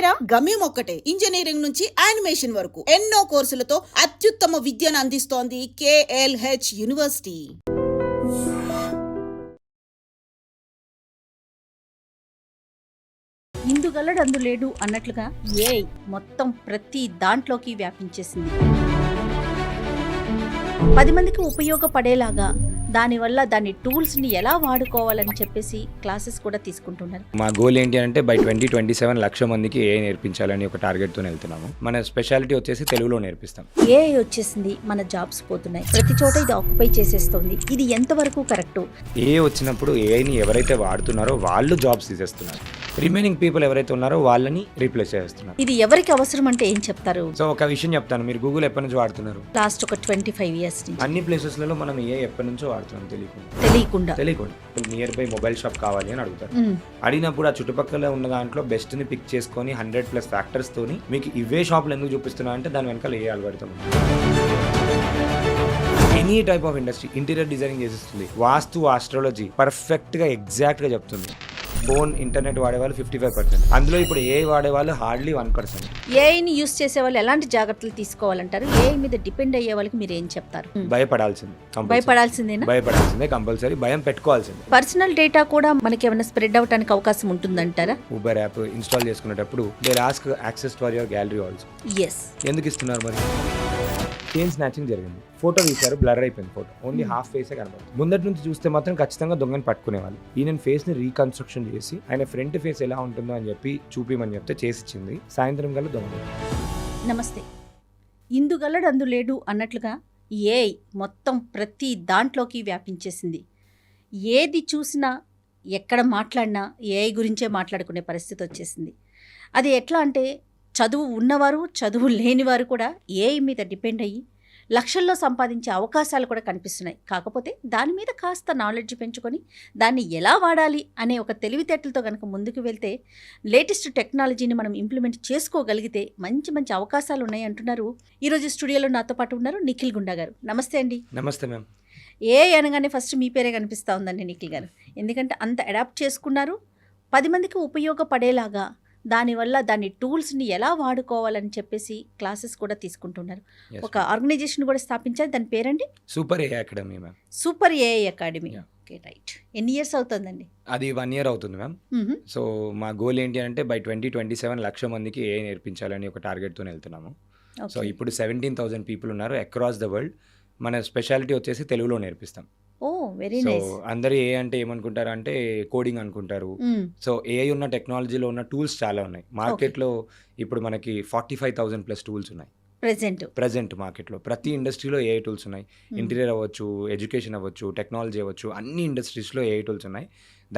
పేరా? గమ్యం ఒక్కటే, ఇంజనీరింగ్ నుంచి యానిమేషన్ వరకు ఎన్నో కోర్సులతో అత్యుత్తమ విద్యను అందిస్తోంది KLH యూనివర్సిటీ. ఇందుగలడు అందులేడు అన్నట్లుగా ఏఐ మొత్తం ప్రతి దాంట్లోకి వ్యాపించేసింది. 10 మందికి ఉపయోగపడేలాగా దానివల్ల దాని టూల్స్ని ఎలా వాడుకోవాలని చెప్పేసి క్లాసెస్ కూడా తీసుకుంటున్నారు. మా గోల్ ఏంటి అంటే బై 2027 లక్ష మందికి ఏఐ నేర్పించాలని ఒక టార్గెట్తో వెళ్తున్నాము. మన స్పెషాలిటీ వచ్చేసి తెలుగులో నేర్పిస్తాం. ఏఐ వచ్చేసింది, మన జాబ్స్ పోతున్నాయి, ప్రతి చోట ఇది ఆక్యుపై చేసేస్తుంది. ఇది ఎంతవరకు కరెక్ట్? ఏఐ వచ్చినప్పుడు ఏఐని ఎవరైతే వాడుతున్నారో వాళ్ళు జాబ్స్ తీసేస్తున్నారు. రిమైనింగ్ పీపుల్ ఎవరైతే ఉన్నారో వాళ్ళని రీప్లేస్ చేస్తున్నారు. ఇది ఎవరికి అవసరం అంటే ఏం చెప్తారు? సో ఒక విషయం చెప్తాను, మీరు గూగుల్ ఎప్పటి నుంచి వాడుతున్నారు? లాస్ట్ ఒక 25 years నుంచి. అన్ని ప్లేసెస్లలో మనం ఏఐ ఎప్పటి నుంచో వాడుతున్నాం తెలియకుండా. నియర్ బై మొబైల్ షాప్ కావాలి అని అడుగుతారు. అడిగినప్పుడు ఆ చుట్టుపక్కల ఉన్న దాంట్లో బెస్ట్ ని పిక్ చేసుకొని 100+ ఫ్యాక్టర్స్ తోని మీకు ఇవే షాప్లు ఎందుకు చూపిస్తున్నా అంటే దాని వెనకాల ఏ అలవాటుతాం. Any type of industry interior designing చేసేస్తుంది, వాస్తు ఆస్ట్రాలజీ పర్ఫెక్ట్ గా ఎగ్జాక్ట్ గా చెప్తుంది. ఫోన్ ఇంటర్నెట్ వాడేవాళ్ళు 55%, అందులో ఇప్పుడు ఏఐ వాడేవాళ్ళు హార్డ్లీ 1%. ఏఐని యూస్ చేసే వాళ్ళు ఎలాంటి జాగ్రత్తలు తీసుకోవాలంటారు? ఏఐ మీద డిపెండ్ అయ్యే వాళ్ళకి మీరు ఏం చెప్తారు? భయపడాల్సిందే కంపల్సరీ, భయం పెట్టుకోవాల్సిందే. పర్సనల్ డేటా కూడా మనకి ఏమైనా స్ప్రెడ్ అవడానికి అవకాశం ఉంటుందంటారా? ఊబర్ యాప్ ఇన్స్టాల్ చేసుకునేటప్పుడు they ask access for your gallery also. ఎందుకు ఇస్తున్నారు మరి? చైన్ స్నాచింగ్ జరిగింది, ఫోటో తీశారు, బ్లర్ అయిపోయింది ఫోటో, ఓన్లీ హాఫ్ ఫేసే కనబడుతుంది. ముందటి నుంచి చూస్తే మాత్రం ఖచ్చితంగా దొంగని పట్టుకునేవాళ్ళు. ఈయన ఫేస్ ని రీకన్స్ట్రక్షన్ చేసి ఆయన ఫ్రంట్ ఫేస్ ఎలా ఉంటుందో అని చెప్పి చూపిమని చెప్తే చేసిచ్చింది. సాయంత్రం కల్లా దొంగ. నమస్తే. ఇందుగలడు అందులేడు అన్నట్లుగా ఏఐ మొత్తం ప్రతి దాంట్లోకి వ్యాపించేసింది. ఏది చూసినా ఎక్కడ మాట్లాడినా ఏఐ గురించే మాట్లాడుకునే పరిస్థితి వచ్చేసింది. అది ఎట్లా అంటే చదువు ఉన్నవారు, చదువు లేనివారు కూడా ఏఐ మీద డిపెండ్ అయ్యి లక్షల్లో సంపాదించే అవకాశాలు కూడా కనిపిస్తున్నాయి. కాకపోతే దాని మీద కాస్త నాలెడ్జ్ పెంచుకొని దాన్ని ఎలా వాడాలి అనే ఒక తెలివితేటలతో కనుక ముందుకు వెళ్తే, లేటెస్ట్ టెక్నాలజీని మనం ఇంప్లిమెంట్ చేసుకోగలిగితే మంచి మంచి అవకాశాలు ఉన్నాయి అంటున్నారు. ఈరోజు స్టూడియోలో నాతో పాటు ఉన్నారు నిఖిల్ గుండా గారు. నమస్తే అండి. నమస్తే మ్యామ్. ఏఐ అనగానే ఫస్ట్ మీ పేరే కనిపిస్తూ ఉందండి నిఖిల్ గారు. ఎందుకంటే అంత అడాప్ట్ చేసుకున్నారు. 10 మందికి ఉపయోగపడేలాగా దానివల్ల దాని టూల్స్ని ఎలా వాడుకోవాలని చెప్పేసి క్లాసెస్ కూడా తీసుకుంటున్నారు. ఒక ఆర్గనైజేషన్ కూడా స్థాపించారు, దాని పేరండి super AI academy ma'am. Super AI academy. Okay, right. ఎన్ని ఇయర్స్ అవుతుందండి? అది 1 year అవుతుంది మ్యామ్. సో మా గోల్ ఏంటి అంటే బై 2027 లక్ష మందికి ఏఐ నేర్పించాలని ఒక టార్గెట్తో వెళ్తున్నాము. సో ఇప్పుడు 17,000 పీపుల్ ఉన్నారు అక్రాస్ ద వరల్డ్. మన స్పెషాలిటీ వచ్చేసి తెలుగులో నేర్పిస్తాం. Very so nice. అందరూ ఏ అంటే ఏమనుకుంటారు అంటే కోడింగ్ అనుకుంటారు. సో ఏఐ ఉన్న టెక్నాలజీలో ఉన్న టూల్స్ చాలా ఉన్నాయి మార్కెట్లో. ఇప్పుడు మనకి 45,000+ టూల్స్ ఉన్నాయి ప్రెజెంట్ మార్కెట్లో. ప్రతి ఇండస్ట్రీలో ఏఐ టూల్స్ ఉన్నాయి. ఇంటీరియర్ అవ్వచ్చు, ఎడ్యుకేషన్ అవ్వచ్చు, టెక్నాలజీ అవ్వచ్చు, అన్ని ఇండస్ట్రీస్లో ఏఐ టూల్స్ ఉన్నాయి.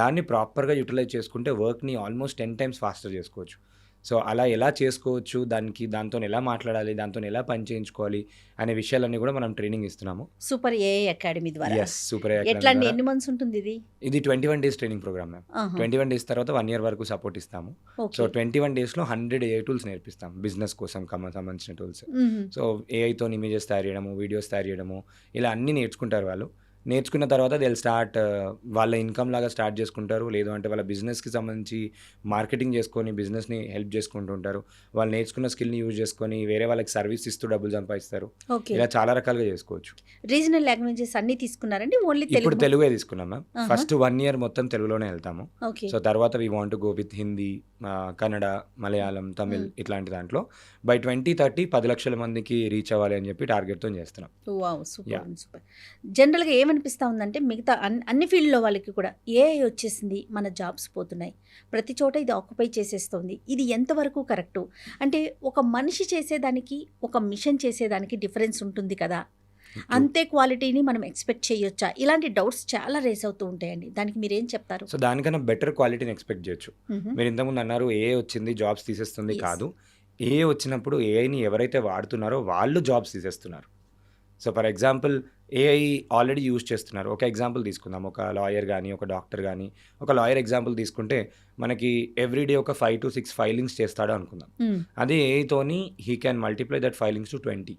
దాన్ని ప్రాపర్గా యూటిలైజ్ చేసుకుంటే వర్క్ని ఆల్మోస్ట్ 10 times ఫాస్టర్ చేసుకోవచ్చు. సో అలా ఎలా చేసుకోవచ్చు, దాంతో ఎలా మాట్లాడాలి, దాంతో ఎలా పని చేయించుకోవాలి అనే విషయాలన్నీ కూడా మనం ట్రైనింగ్ ఇస్తున్నాము సూపర్ ఏఐ అకాడమీ ద్వారా. సూపర్ ఏఐ ఎట్లా అండి, ఎన్ని మంత్స్ ఉంటుంది ఇది? ఇది 21 days training program ma'am. 21 days తర్వాత 1 year వరకు సపోర్ట్ ఇస్తాము. సో 21 daysలో 100 ఏఐ టూల్స్ నేర్పిస్తాం బిజినెస్ కోసం సంబంధించిన టూల్స్. సో ఏఐతో ఇమేజెస్ తయారు చేయడము, వీడియోస్ తయారు చేయడము, ఇలా అన్నీ నేర్చుకుంటారు వాళ్ళు. నేర్చుకున్న తర్వాత థెల్ స్టార్ట్ వాళ్ళ ఇన్కమ్ లాగా స్టార్ట్ చేసుకుంటారు. లేదు అంటే వాళ్ళ బిజినెస్కి సంబంధించి మార్కెటింగ్ చేసుకొని బిజినెస్ని హెల్ప్ చేసుకుంటుంటారు. వాళ్ళు నేర్చుకున్న స్కిల్ని యూజ్ చేసుకొని వేరే వాళ్ళకి సర్వీస్ ఇస్తూ డబ్బులు సంపాదిస్తారు. ఇలా చాలా రకాలుగా చేసుకోవచ్చు. రీజనల్ లాంగ్వేజెస్ అన్ని తీసుకున్నారండి? ఓన్లీ ఇప్పుడు తెలుగే తీసుకున్నాం మ్యామ్. ఫస్ట్ 1 year మొత్తం తెలుగులోనే వెళ్తాము. సో తర్వాత we want to go with Hindi, Kannada, Malayalam, Tamil ఇట్లాంటి దాంట్లో బై 2030 10 లక్షల మందికి రీచ్ అవ్వాలి అని చెప్పి టార్గెట్తో చేస్తున్నాం. సూపర్. జనరల్గా ఏమనిపిస్తూ ఉందంటే మిగతా అన్ని ఫీల్డ్లో వాళ్ళకి కూడా ఏఐ వచ్చేసింది, మన జాబ్స్ పోతున్నాయి, ప్రతి చోట ఇది ఆక్యుపై చేసేస్తుంది. ఇది ఎంతవరకు కరెక్టు? అంటే ఒక మనిషి చేసేదానికి ఒక మిషన్ చేసేదానికి డిఫరెన్స్ ఉంటుంది కదా, అంతే క్వాలిటీని మనం ఎక్స్పెక్ట్ చేయొచ్చా? ఇలాంటి డౌట్స్ చాలా రేస్ అవుతూ ఉంటాయండి. దానికి మీరు ఏం చెప్తారు? సో దానికన్నా బెటర్ క్వాలిటీని ఎక్స్పెక్ట్ చేయొచ్చు. మీరు ఇంతకుముందు అన్నారు ఏఐ వచ్చింది జాబ్స్ తీసేస్తుంది. కాదు, ఏఐ వచ్చినప్పుడు ఏఐని ఎవరైతే వాడుతున్నారో వాళ్ళు జాబ్స్ తీసేస్తున్నారు. So for example AI already use చేస్తున్నారు. ఒక ఎగ్జాంపుల్ తీసుకుందాం, ఒక లాయర్ కానీ ఒక డాక్టర్ కానీ. ఒక లాయర్ ఎగ్జాంపుల్ తీసుకుంటే మనకి ఎవ్రీడే ఒక 5 to 6 ఫైలింగ్స్ చేస్తాడు అనుకుందాం. అదే ఏఐతోని he can multiply that filings to 20.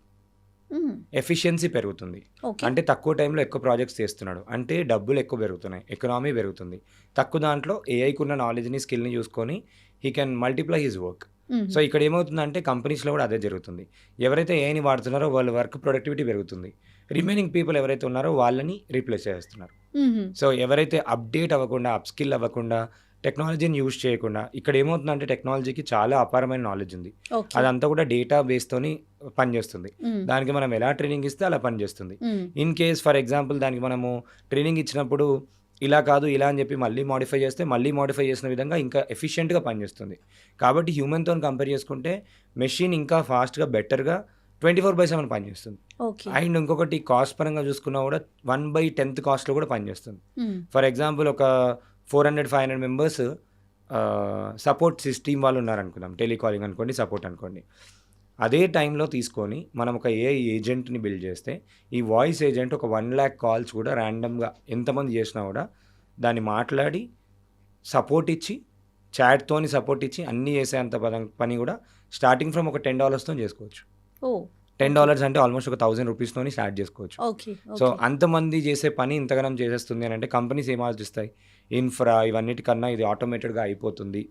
Efficiency పెరుగుతుంది. అంటే తక్కువ టైంలో ఎక్కువ ప్రాజెక్ట్స్ చేస్తున్నాడు అంటే డబ్బులు ఎక్కువ పెరుగుతున్నాయి, ఎకనామీ పెరుగుతుంది. తక్కువ దాంట్లో ఏఐకున్న నాలెడ్జ్ని, స్కిల్ని చూసుకొని he can multiply his work. So ఇక్కడ ఏమవుతుందంటే కంపెనీస్లో కూడా అదే జరుగుతుంది. ఎవరైతే ఏఐని వాడుతున్నారో వాళ్ళ వర్క్ ప్రొడక్టివిటీ పెరుగుతుంది. రిమైనింగ్ పీపుల్ ఎవరైతే ఉన్నారో వాళ్ళని రీప్లేస్ చేస్తున్నారు. సో ఎవరైతే అప్డేట్ అవ్వకుండా, అప్స్కిల్ అవ్వకుండా, టెక్నాలజీని యూజ్ చేయకుండా, ఇక్కడ ఏమవుతుందంటే టెక్నాలజీకి చాలా అపారమైన నాలెడ్జ్ ఉంది. అదంతా కూడా డేటా బేస్తోని పనిచేస్తుంది. దానికి మనం ఎలా ట్రైనింగ్ ఇస్తే అలా పనిచేస్తుంది. ఇన్ కేస్ ఫర్ ఎగ్జాంపుల్ దానికి మనము ట్రైనింగ్ ఇచ్చినప్పుడు ఇలా కాదు ఇలా అని చెప్పి మళ్ళీ మాడిఫై చేస్తే మళ్ళీ మాడిఫై చేసిన విధంగా ఇంకా ఎఫిషియెంట్గా పనిచేస్తుంది. కాబట్టి హ్యూమన్తో కంపేర్ చేసుకుంటే మెషిన్ ఇంకా ఫాస్ట్గా, బెటర్గా 24/7 పనిచేస్తుంది. అండ్ ఇంకొకటి కాస్ట్ పరంగా చూసుకున్నా కూడా 1/10 కాస్ట్లో కూడా పనిచేస్తుంది. ఫర్ ఎగ్జాంపుల్ ఒక 400-500 మెంబర్స్ సపోర్ట్ సిస్టమ్ వాళ్ళు ఉన్నారనుకుందాం, టెలికాలింగ్ అనుకోండి, సపోర్ట్ అనుకోండి. అదే టైంలో తీసుకొని మనం ఒక ఏఐ ఏజెంట్ని బిల్డ్ చేస్తే ఈ వాయిస్ ఏజెంట్ ఒక 1 lakh కాల్స్ కూడా ర్యాండమ్గా ఎంతమంది చేసినా కూడా దాన్ని మాట్లాడి సపోర్ట్ ఇచ్చి, చాట్తోని సపోర్ట్ ఇచ్చి అన్నీ చేసేంత పని కూడా స్టార్టింగ్ ఫ్రమ్ ఒక $10తో చేసుకోవచ్చు. $10 అంటే ఆల్మోస్ట్ ఒక 1000 రూపీస్తోని స్టార్ట్ చేసుకోవచ్చు. సో అంతమంది చేసే పని ఇంతగానం చేసేస్తుంది అని అంటే కంపెనీస్ ఏం ఆలోచిస్తాయి, ఇన్ఫ్రా ఇవన్నిటికన్నా ఇది ఆటోమేటెడ్గా అయిపోతుంది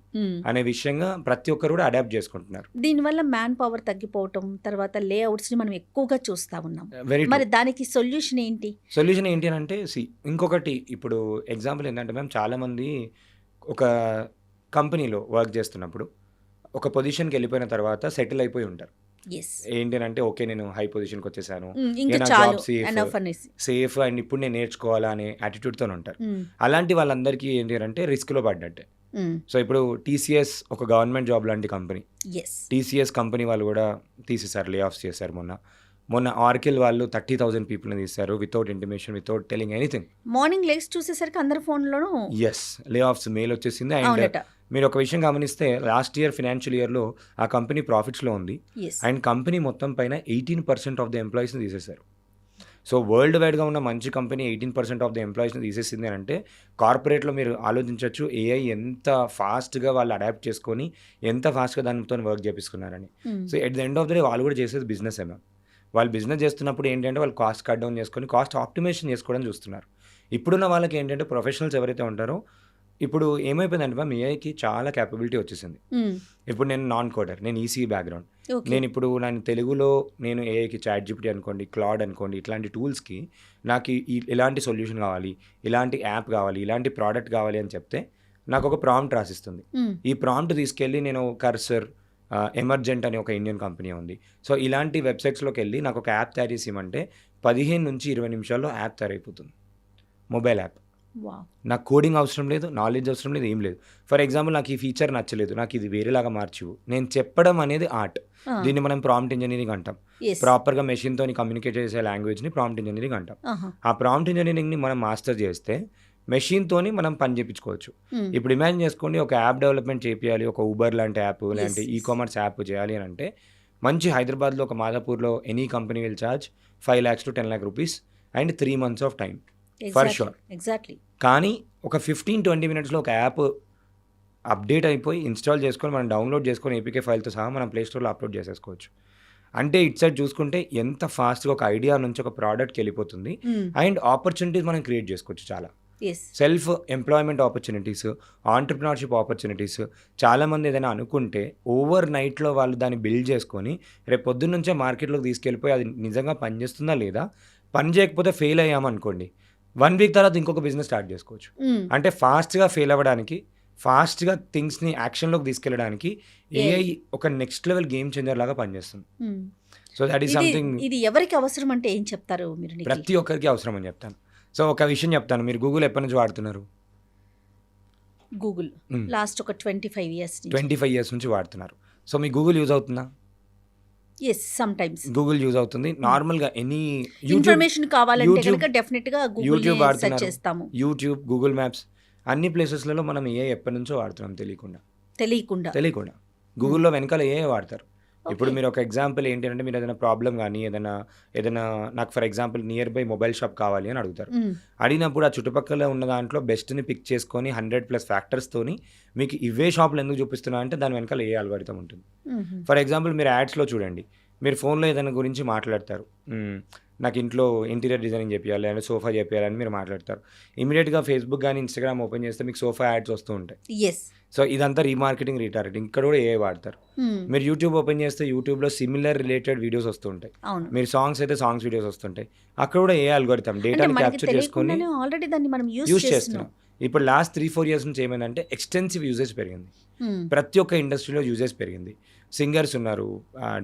అనే విషయంగా ప్రతి ఒక్కరు కూడా అడాప్ట్ చేసుకుంటున్నారు. దీనివల్ల మ్యాన్ పవర్ తగ్గిపోవటం, తర్వాత లేఅవుట్స్ని మనం ఎక్కువగా చూస్తూ ఉన్నాం. మరి దానికి సొల్యూషన్ ఏంటి? సొల్యూషన్ ఏంటి అని అంటే ఇంకొకటి, ఇప్పుడు ఎగ్జాంపుల్ ఏంటంటే మేము చాలామంది ఒక కంపెనీలో వర్క్ చేస్తున్నప్పుడు ఒక పొజిషన్కి వెళ్ళిపోయిన తర్వాత సెటిల్ అయిపోయి ఉంటారు. ఏంటి అంటే ఓకే నేను హై పొజిషన్కి వచ్చేసాను, జాబ్ సేఫ్ అండ్ ఇప్పుడు నేను నేర్చుకోవాలా అనే యాటిట్యూడ్తో ఉంటారు. అలాంటి వాళ్ళందరికీ ఏంటి అంటే రిస్క్లో పడ్డట్టే. సో ఇప్పుడు టీసీఎస్ ఒక గవర్నమెంట్ జాబ్ లాంటి కంపెనీ. టీసీఎస్ కంపెనీ వాళ్ళు కూడా తీసేశారు, లే ఆఫ్స్ చేశారు. మొన్న ఆర్కిల్ వాళ్ళు 30,000 పీపుల్ని తీశారు without intimation, without telling anything. Morning legs చూసేసరికి అందరి ఫోన్లోనూ లే ఆఫ్స్ మెయిల్ వచ్చేసింది. అండ్ మీరు ఒక విషయం గమనిస్తే లాస్ట్ ఇయర్ ఫైనాన్షియల్ ఇయర్లో ఆ కంపెనీ ప్రాఫిట్స్లో ఉంది. అండ్ కంపెనీ మొత్తం పైన 18% ఆఫ్ ద ఎంప్లాయీస్ని తీసేశారు. సో వరల్డ్ వైడ్గా ఉన్న మంచి కంపెనీ 18% ఆఫ్ ద ఎంప్లాయీస్ని తీసేసింది అని అంటే కార్పొరేట్లో మీరు ఆలోచించవచ్చు ఏఐ ఎంత ఫాస్ట్గా వాళ్ళు అడాప్ట్ చేసుకొని ఎంత ఫాస్ట్గా దానితో వర్క్ చేపిస్తున్నారని. So at the end of the day వాళ్ళు కూడా చేసేది బిజినెస్ ఏమో. వాళ్ళు బిజినెస్ చేస్తున్నప్పుడు ఏంటంటే వాళ్ళు కాస్ట్ కట్ డౌన్ చేసుకొని కాస్ట్ ఆప్టిమైజేషన్ చేసుకోవడం చూస్తున్నారు. ఇప్పుడున్న వాళ్ళకి ఏంటంటే ప్రొఫెషనల్స్ ఎవరైతే ఉంటారో ఇప్పుడు ఏమైపోయిందంటే మ్యామ్ ఏఐకి చాలా క్యాపబిలిటీ వచ్చేసింది. ఇప్పుడు నేను నాన్ కోడర్, నేను ఈసీఈ బ్యాక్గ్రౌండ్. నేను ఇప్పుడు నేను తెలుగులో నేను ఏఐకి చాట్‌జిపిటి అనుకోండి, క్లాడ్ అనుకోండి, ఇట్లాంటి టూల్స్కి నాకు ఇలాంటి సొల్యూషన్ కావాలి, ఇలాంటి యాప్ కావాలి, ఇలాంటి ప్రోడక్ట్ కావాలి అని చెప్తే నాకు ఒక ప్రాంప్ట్ రాసిస్తుంది. ఈ ప్రాంప్ట్ తీసుకెళ్ళి నేను కర్సర్, ఎమర్జెంట్ అని ఒక ఇండియన్ కంపెనీ ఉంది. సో ఇలాంటి వెబ్సైట్స్లోకి వెళ్ళి నాకు ఒక యాప్ తయారు చేసి ఇవ్వమంటే 15 నుంచి 20 నిమిషాల్లో యాప్ తయారైపోతుంది, మొబైల్ యాప్. నాకు కోడింగ్ అవసరం లేదు, నాలెడ్జ్ అవసరం లేదు, ఏం లేదు. ఫర్ ఎగ్జాంపుల్ నాకు ఈ ఫీచర్ నచ్చలేదు, నాకు ఇది వేరేలాగా మార్చు, నేను చెప్పడం అనేది ఆర్ట్. దీన్ని మనం ప్రాంప్ట్ ఇంజనీరింగ్ అంటాం. ప్రాపర్గా మెషిన్తో కమ్యూనికేట్ చేసే లాంగ్వేజ్ని ప్రాంప్ట్ ఇంజనీరింగ్ అంటాం. ఆ ప్రాంప్ట్ ఇంజనీరింగ్ని మనం మాస్టర్ చేస్తే మెషిన్తోని మనం పని చేయించుకోవచ్చు. ఇప్పుడు ఇమాజిన్ చేసుకోండి, ఒక యాప్ డెవలప్మెంట్ చేయాలి, ఒక ఊబర్ లాంటి యాప్, లేదంటే ఈ కామర్స్ యాప్ చేయాలి అని అంటే మంచి హైదరాబాద్లో ఒక మాదాపూర్లో any company will charge 5 lakhs to 10 lakh rupees and 3 months of time for sure. కానీ ఒక 15-20 minutesలో ఒక యాప్ అప్డేట్ అయిపోయి ఇన్స్టాల్ చేసుకొని మనం డౌన్లోడ్ చేసుకొని ఏపీకే ఫైల్తో సహా మనం ప్లేస్టోర్లో అప్లోడ్ చేసేసుకోవచ్చు. అంటే ఇట్ సైడ్ చూసుకుంటే ఎంత ఫాస్ట్గా ఒక ఐడియా నుంచి ఒక ప్రోడక్ట్కి వెళ్ళిపోతుంది. అండ్ ఆపర్చునిటీస్ మనం క్రియేట్ చేసుకోవచ్చు చాలా. Self employment opportunities, entrepreneurship opportunities. చాలామంది ఏదైనా అనుకుంటే ఓవర్ నైట్లో వాళ్ళు దాన్ని బిల్డ్ చేసుకొని రేపు పొద్దున్న నుంచే మార్కెట్లోకి తీసుకెళ్ళిపోయి అది నిజంగా పనిచేస్తుందా లేదా, పని చేయకపోతే ఫెయిల్ అయ్యామనుకోండి 1 week తర్వాత ఇంకొక బిజినెస్ స్టార్ట్ చేసుకోవచ్చు. అంటే ఫాస్ట్గా ఫెయిల్ అవ్వడానికి, ఫాస్ట్గా థింగ్స్ని యాక్షన్లోకి తీసుకెళ్ళడానికి ఏఐ ఒక నెక్స్ట్ లెవెల్ గేమ్ చేంజర్ లాగా పనిచేస్తుంది. So that is something. ఇది ఎవరికి అవసరం అంటే ఏం చెప్తారు మీరు? ప్రతి ఒక్కరికి అవసరం అని చెప్తాను. సో ఒక విషయం చెప్తాను, మీరు గూగుల్ ఎప్పటి నుంచి వాడుతున్నారు? గూగుల్ లాస్ట్ ఒక 25 years నుంచి వాడుతున్నారు. సో మీ గూగుల్ యూజ్ అవుతుందా? yes sometimes గూగుల్ యూజ్ అవుతుంది. నార్మల్గా ఎనీ ఇన్ఫర్మేషన్ కావాలంటే కనుక డెఫినెట్గా గూగుల్ సెర్చ్ చేస్తాము. యూట్యూబ్, గూగుల్ మ్యాప్స్ అన్ని ప్లేసెస్లలో మనం ఏఐ ఎప్పటి నుంచో వాడుతున్నాం తెలియకుండా. గూగుల్లో వెనకాల ఏఐ వాడతారు. ఇప్పుడు మీరు ఒక ఎగ్జాంపుల్ ఏంటి అంటే మీరు ఏదైనా ప్రాబ్లం కానీ ఏదైనా నాకు for example near by mobile shop కావాలి అని అడుగుతారు. అడిగినప్పుడు ఆ చుట్టుపక్కల ఉన్న దాంట్లో బెస్ట్ని పిక్ చేసుకొని 100+ ఫ్యాక్టర్స్తోని మీకు ఇవే షాపులు ఎందుకు చూపిస్తున్నా అంటే దాని వెనకాల ఏ అల్గోరిథం ఉంటుంది. ఫర్ ఎగ్జాంపుల్ మీరు యాడ్స్లో చూడండి, మీరు ఫోన్లో ఏదైనా గురించి మాట్లాడతారు. నాకు ఇంట్లో ఇంటీరియర్ డిజైనింగ్ చేపియాలి, లేదా సోఫా చేపియాలని మీరు మాట్లాడతారు. ఇమీడియట్‌గా ఫేస్‌బుక్ గానీ, ఇన్‌స్టాగ్రామ్ ఓపెన్ చేస్తే మీకు సోఫా యాడ్స్ వస్తూ ఉంటాయి. యెస్. సో, ఇదంతా రీమార్కెటింగ్, రీటార్గెటింగ్. ఇక్కడ కూడా ఏఐ వాడతారు. మీరు యూట్యూబ్ ఓపెన్ చేస్తే యూట్యూబ్‌లో సిమిలర్ రిలేటెడ్ వీడియోస్ వస్తూ ఉంటాయి. అవును. మీరు సాంగ్స్ అయితే సాంగ్స్ వీడియోస్ వస్తుంటాయి. అక్కడ కూడా ఏఐ అల్గోరిథం అంటే డేటాని మనకి క్యాప్చర్ చేసుకొని తెలియకుండానే ఆల్రెడీ దాన్ని మనం యూజ్ యూజ్ చేస్తున్నాం. చేస్తున్నాం. ఇప్పుడు లాస్ట్ 3-4 ఇయర్స్ నుంచి ఏమైందంటే ఎక్స్టెన్సివ్ యూజేజ్ పెరిగింది. హ్మ్. ప్రతి ఒక్క ఇండస్ట్రీలో యూజేజ్ పెరిగింది. సింగర్స్ ఉన్నారు,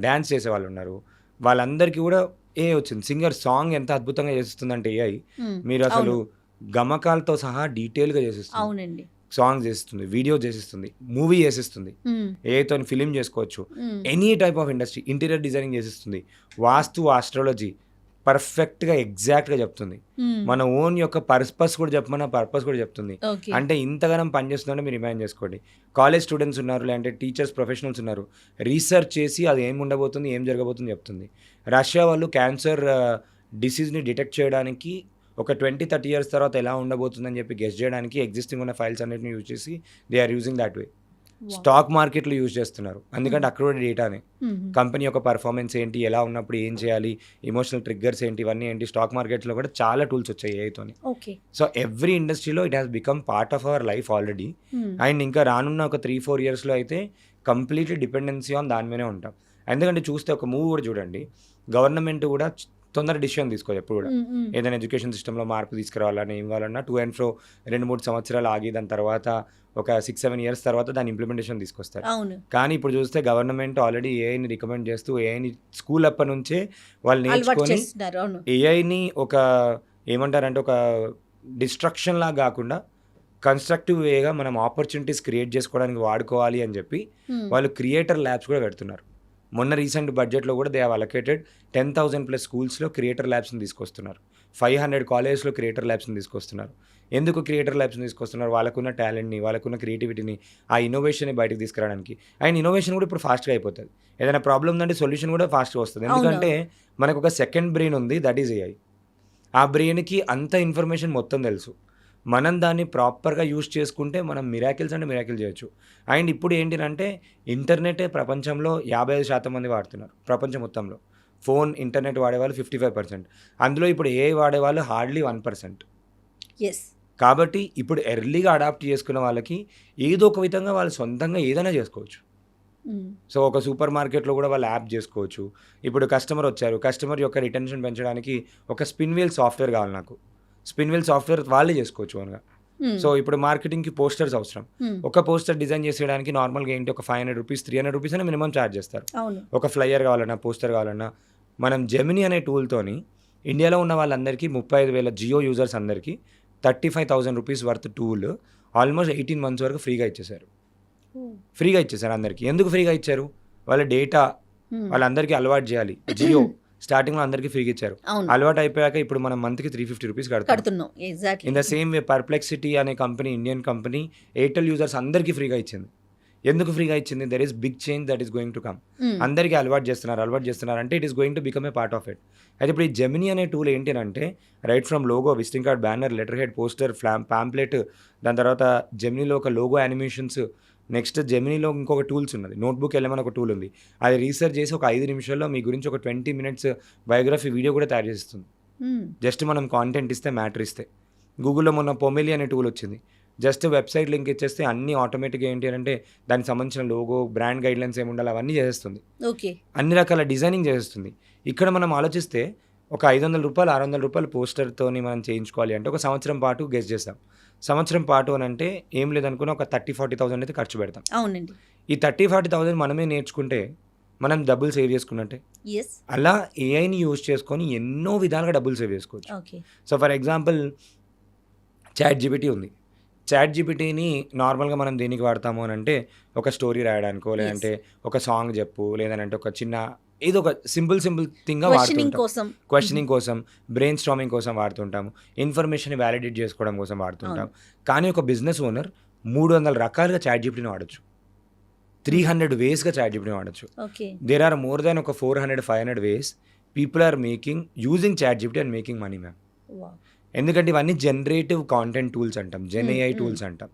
డాన్స్ చేసేవాళ్ళు ఉన్నారు. వాళ్ళందరికీ కూడా ఏఐ వచ్చింది. సింగర్ సాంగ్ ఎంత అద్భుతంగా చేస్తుందంటే ఏఐ, హ్మ్. మీరు అసలు అవును. గమకాలతో సహా డీటెయిల్‌గా చేసేస్తుంది. అవునండి. సాంగ్ చేస్తుంది, వీడియో చేసిస్తుంది, మూవీ చేసిస్తుంది. హ్మ్. ఏఐతోని ఫిలిం చేసుకోవచ్చు. Hmm. Any type of industry, interior designing చేసిస్తుంది. వాస్తు, ఆస్ట్రాలజీ పర్ఫెక్ట్‌గా ఎగ్జాక్ట్‌గా చెప్తుంది. హ్మ్. మన ఓన్ యొక్క పర్పస్ కూడా చెప్పమన్న పర్పస్ కూడా చెప్తుంది. ఓకే. అంటే ఇంతగానం పనిచేస్తుందంటే మీరు ఇమాజిన్ చేసుకోండి. కాలేజ్ స్టూడెంట్స్ ఉన్నారు, లేదంటే టీచర్స్, ప్రొఫెషనల్స్ ఉన్నారు. రీసెర్చ్ చేసి అది ఏం ఉండబోతుంది, ఏం జరగబోతుంది చెప్తుంది. రష్యా వాళ్ళు క్యాన్సర్ డిసీజ్‌ని డిటెక్ట్ చేయడానికి ఒక 20-30 ఇయర్స్ తర్వాత ఎలా ఉండబోతుందని చెప్పి గెస్ చేయడానికి ఎగ్జిస్టింగ్ ఉన్న ఫైల్స్ అన్నిటిని యూజ్ చేసి they are using that way. Wow! Stock మార్కెట్‌లో యూజ్ చేస్తున్నారు. ఎందుకంటే అక్కడ కూడా డేటానే. హుహు. కంపెనీ యొక్క పర్ఫార్మెన్స్ ఏంటి, ఎలా ఉన్నప్పుడు ఏం చేయాలి, ఎమోషనల్ ట్రిగ్గర్స్ ఏంటి, ఇవన్నీ ఏంటి. స్టాక్ మార్కెట్స్‌లో కూడా చాలా టూల్స్ వచ్చాయి ఏఐతోని. ఓకే. సో, ఎవ్రీ ఇండస్ట్రీలో it has become part of our life already. హ్మ్. అండ్ ఇంకా రానున్న ఒక 3-4 ఇయర్స్‌లో అయితే కంప్లీట్‌లీ డిపెండెన్సీ ఆన్ దాని మీదనే ఉంటాం. ఎందుకంటే చూస్తే ఒక మూవీ కూడా చూడండి. గవర్నమెంట్ కూడా తొందర డిసిషన్ తీసుకోదు ఎప్పుడు కూడా. హ్మ్. హ్మ్. ఏదైనా ఎడ్యుకేషన్ సిస్టమ్‌లో మార్పు తీసుకురావాలన్నా, ఏం కావాలన్నా టు అండ్ ఫ్రో 2-3 సంవత్సరాలు ఆగి దాని తర్వాత ఒక 6-7 ఇయర్స్ తర్వాత దాని ఇంప్లిమెంటేషన్ తీసుకొస్తారు. అవును. కానీ ఇప్పుడు చూస్తే గవర్నమెంట్ ఆల్రెడీ ఏఐని రికమెండ్ చేస్తూ ఏఐని స్కూల్ అప్పటి నుంచే వాళ్ళు అలవాటు నేర్చుకొని చేస్తున్నారు. అవును. ఏఐని ఒక ఏమంటారంటే ఒక డిస్ట్రక్షన్ లాగా కాకుండా కన్స్ట్రక్టివ్ వేగా మనం ఆపర్చునిటీస్ క్రియేట్ చేసుకోవడానికి వాడుకోవాలి అని చెప్పి హ్మ్. వాళ్ళు క్రియేటర్ ల్యాబ్స్ కూడా పెడుతున్నారు. మొన్న రీసెంట్ బడ్జెట్లో కూడా దే హావ్ అలొకేటెడ్ 10,000+ స్కూల్స్‌లో క్రియేటర్ ల్యాబ్స్‌ని తీసుకొస్తున్నారు. 500 కాలేజెస్‌లో క్రియేటర్ ల్యాబ్స్‌ని తీసుకొస్తున్నారు. ఎందుకు క్రియేటర్ ల్యాబ్స్‌ని తీసుకొస్తున్నారు? వాళ్ళకున్న టాలెంట్‌ని, వాళ్ళకున్న క్రియేటివిటీని, ఆ ఇన్నోవేషన్ని బయటకు తీసుకురావడానికి. అండ్ ఇన్నోవేషన్ కూడా ఇప్పుడు ఫాస్ట్‌గా అయిపోతది. ఏదైనా ప్రాబ్లమ్ ఉందంటే సొల్యూషన్ కూడా ఫాస్ట్‌గా వస్తది. ఎందుకంటే మనకు ఒక సెకండ్ బ్రెయిన్ ఉంది, దట్ ఈజ్ ఏఐ. ఆ బ్రెయిన్‌కి అంత ఇన్ఫర్మేషన్ మొత్తం తెలుసు. మనం దాన్ని ప్రాపర్‌గా యూజ్ చేసుకుంటే మనం మిరాకిల్స్ అంటే మిరాకిల్ చేయొచ్చు. అండ్ ఇప్పుడు ఏంటినంటే ఇంటర్నెటే ప్రపంచంలో 55% మంది వాడుతున్నారు ప్రపంచం మొత్తంలో. ఫోన్, ఇంటర్నెట్ వాడేవాళ్ళు 55%. అందులో ఇప్పుడు ఏఐ వాడేవాళ్ళు హార్డ్లీ 1%. యెస్. కాబట్టి ఇప్పుడు ఎర్లీగా అడాప్ట్ చేసుకున్న వాళ్ళకి ఏదో ఒక విధంగా వాళ్ళు సొంతంగా ఏదైనా చేసుకోవచ్చు. హ్మ్. సో, ఒక సూపర్ మార్కెట్‌లో కూడా వాళ్ళు యాప్ చేసుకోవచ్చు. ఇప్పుడు కస్టమర్ వచ్చారు. కస్టమర్ యొక్క రిటెన్షన్ పెంచడానికి ఒక స్పిన్ వీల్ సాఫ్ట్‌వేర్ కావాలి నాకు. స్పిన్ వీల్ సాఫ్ట్‌వేర్ వాళ్ళే చేసుకోవచ్చు ఓన్‌గా. హ్మ్. సో, ఇప్పుడు మార్కెటింగ్‌కి పోస్టర్స్ అవసరం. హ్మ్. ఒక పోస్టర్ డిజైన్ చేసేయడానికి నార్మల్‌గా ఏంటి ఒక ₹500, ₹300 అయినా మినిమమ్ ఛార్జ్ చేస్తారు. అవును. ఒక ఫ్లైయర్ కావాలన్నా, పోస్టర్ కావాలన్నా మనం జెమినీ అనే టూల్‌తోని ఇండియాలో ఉన్న వాళ్ళందరికీ 35,000 జియో యూజర్స్ అందరికీ ₹35,000 వర్త్ టూల్ ఆల్మోస్ట్ 18 మంత్స్ వరకు ఫ్రీగా ఇచ్చేశారు. ఓహ్! ఫ్రీగా ఇచ్చేశారు అందరికీ. ఎందుకు ఫ్రీగా ఇచ్చారు? వాళ్ళ డేటా హ్మ్. వాళ్ళందరికీ అలవాటు చేయాలి. జియో స్టార్టింగ్‌లో అందరికీ ఫ్రీగా ఇచ్చారు. అవును. అలవాటు అయిపోయాక ఇప్పుడు మనం మంత్‌కి ₹350 కడుతున్నాం. కడుతున్నాం. Exactly. In the same way Perplexity అనే company, Indian company Airtel users అందరికీ ఫ్రీగా ఇచ్చింది. ఎందుకు ఫ్రీగా ఇచ్చింది? There is big change that is going to come. Hmm. అందరికీ అలవాటు చేస్తున్నారు అంటే it is going to become a part of it. అయితే ఇప్పుడు ఈ జెమినీ అనే టూల్ ఏంటంటే right from logo, visiting card, banner, letter head, poster, pamphlet, దాని తర్వాత జెమినీలో ఒక లోగో యానిమేషన్స్, నెక్స్ట్ జెమినీలో ఇంకొక టూల్స్ ఉన్నది. నోట్‌బుక్ ఎల్ఎం ఒక టూల్ ఉంది. అది రీసెర్చ్ చేసి ఒక 5 నిమిషాల్లో మీ గురించి ఒక 20 మినిట్స్ బయోగ్రఫీ వీడియో కూడా తయారు చేస్తుంది. హ్మ్. జస్ట్ మనం కాంటెంట్ ఇస్తే, మ్యాటర్ ఇస్తే. గూగుల్‌లో మొన్న పొమెలి అనే టూల్ వచ్చింది. జస్ట్ వెబ్‌సైట్ లింక్ ఇచ్చేస్తే అన్నీ ఆటోమేటిక్‌గా ఏంటి అంటే దానికి సంబంధించిన లోగో, బ్రాండ్ గైడ్‌లైన్స్ ఏముండాలి అవన్నీ చేసేస్తుంది. ఓకే. అన్ని రకాల డిజైనింగ్ చేసేస్తుంది. ఇక్కడ మనం ఆలోచిస్తే ఒక ₹500, ₹600 పోస్టర్‌తోని మనం చేయించుకోవాలి అంటే ఒక సంవత్సరం పాటు గెస్ చేస్తాం. సంవత్సరం పాటు అనంటే ఏం లేదనుకున్నా ఒక 30,000-40,000 అయితే ఖర్చు పెడతాం. అవునండి. ఈ 30,000-40,000 మనమే నేర్చుకుంటే మనం డబ్బులు సేవ్ చేసుకున్నట్టే. యెస్. అలా ఏఐని యూజ్ చేసుకొని ఎన్నో విధాలుగా డబ్బులు సేవ్ చేసుకోవచ్చు. Okay. So, for example chat GPT ఉంది. చాట్ జీపీటీని నార్మల్‌గా మనం దేనికి వాడతాము అనంటే ఒక స్టోరీ రాయడానికో, లేదంటే ఒక సాంగ్ చెప్పు, లేదనంటే ఒక చిన్న ఏదో ఒక సింపుల్ థింగ్‌గా క్వెషనింగ్ వాడుతుంటాం. కోసం. క్వెషనింగ్ కోసం, బ్రెయిన్ స్టార్మింగ్ కోసం వాడుతుంటాము. ఇన్ఫర్మేషన్‌ని వాలిడేట్ చేసుకోవడం కోసం వాడుతుంటాం. కానీ ఒక బిజినెస్ ఓనర్ 300 రకాలుగా చాట్ జీపీటీని వాడొచ్చు. 300 వేస్‌గా చాట్ జీపీటీని వాడొచ్చు. Okay. There are more than ఒక 400, 500 ways people are making using chat GPT and making money ma'am. Wow! ఎందుకంటే ఇవన్నీ జనరేటివ్ కాంటెంట్ టూల్స్ అంటాం, జెన్ఏఐ టూల్స్ అంటాం.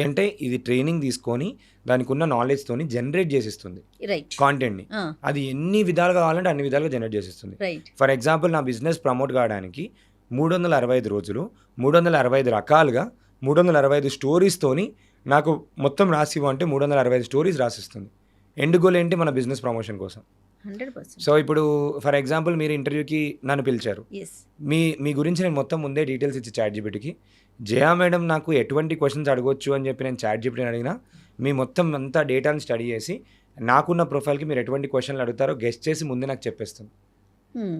అంటే ఇది ట్రైనింగ్ తీసుకొని దానికి ఉన్న నాలెడ్జ్తోని జనరేట్ చేసిస్తుంది రైట్. కాంటెంట్ని. అది ఎన్ని విధాలుగా కావాలంటే అన్ని విధాలుగా జనరేట్ చేసిస్తుంది. రైట్. ఫర్ ఎగ్జాంపుల్ నా బిజినెస్ ప్రమోట్ కావడానికి 365 రోజులు 365 రకాలుగా 365 స్టోరీస్తోని నాకు మొత్తం రాసివ్వు అంటే 365 స్టోరీస్ రాసిస్తుంది. ఎండ్ గోల్ ఏంటి? మన బిజినెస్ ప్రమోషన్ కోసం. 100%. సో ఇప్పుడు ఫర్ ఎగ్జాంపుల్ మీరు ఇంటర్వ్యూకి నన్ను పిలిచారు, Yes. మీ గురించి నేను మొత్తం ముందే డీటెయిల్స్ ఇచ్చి చాట్ జీపీటీకి, జయా మేడం నాకు ఎటువంటి క్వశ్చన్స్ అడగొచ్చు అని చెప్పి నేను చాట్ జీపీటీని అడిగినా మీ మొత్తం అంతా డేటాని స్టడీ చేసి నాకున్న ప్రొఫైల్కి మీరు ఎటువంటి క్వశ్చన్లు అడుగుతారో గెస్ట్ చేసి ముందే నాకు చెప్పేస్తుంది.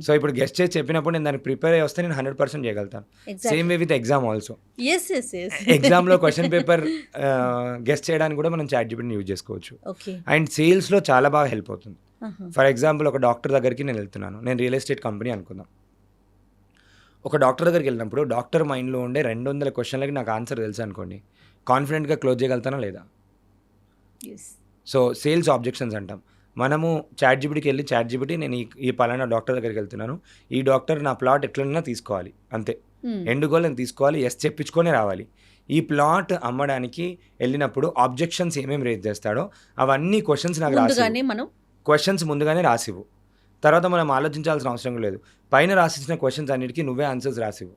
సో ఇప్పుడు గెస్ట్ చేసి చెప్పినప్పుడు నేను దానికి ప్రిపేర్ అయ్యి వస్తే నేను 100% చేయగలుగుతాను. Same way with exam also. Yes, yes, yes. ఎగ్జామ్లో క్వశ్చన్ పేపర్ గెస్ట్ చేయడానికి కూడా మనం చాట్ జీపీటీని యూజ్ చేసుకోవచ్చు. Okay. అండ్ సేల్స్లో చాలా బాగా హెల్ప్ అవుతుంది. Uh-huh. ఫర్ ఎగ్జాంపుల్ ఒక డాక్టర్ దగ్గరికి నేను వెళ్తున్నాను, నేను రియల్ ఎస్టేట్ కంపెనీ అనుకుందాం. ఒక డాక్టర్ దగ్గరికి వెళ్ళినప్పుడు డాక్టర్ మైండ్లో ఉండే 200 క్వశ్చన్లకి నాకు ఆన్సర్ తెలుసు అనుకోండి, కాన్ఫిడెంట్గా క్లోజ్ చేయగలుగుతానా లేదా? Yes. సో సేల్స్ ఆబ్జెక్షన్స్ అంటాం. మనము చాట్ జీపీటీకి వెళ్ళి చాట్ జీపీటీ నేను ఈ పలానా డాక్టర్ దగ్గరికి వెళ్తున్నాను, ఈ డాక్టర్ నా ప్లాట్ ఎట్లన్నా తీసుకోవాలి అంతే, ఎండ్ గోల్ నేను తీసుకోవాలి, ఎస్ చెప్పించుకొని రావాలి. ఈ ప్లాట్ అమ్మడానికి వెళ్ళినప్పుడు ఆబ్జెక్షన్స్ ఏమేమి రేజ్ చేస్తాడో అవన్నీ క్వశ్చన్స్ నాకు ముందుగానే మనం క్వశ్చన్స్ ముందుగానే రాసివ్వు. తర్వాత మనం ఆలోచించాల్సిన అవసరం లేదు. పైన రాసిచ్చిన క్వశ్చన్స్ అన్నిటికీ నువ్వే ఆన్సర్స్ రాసివ్వు.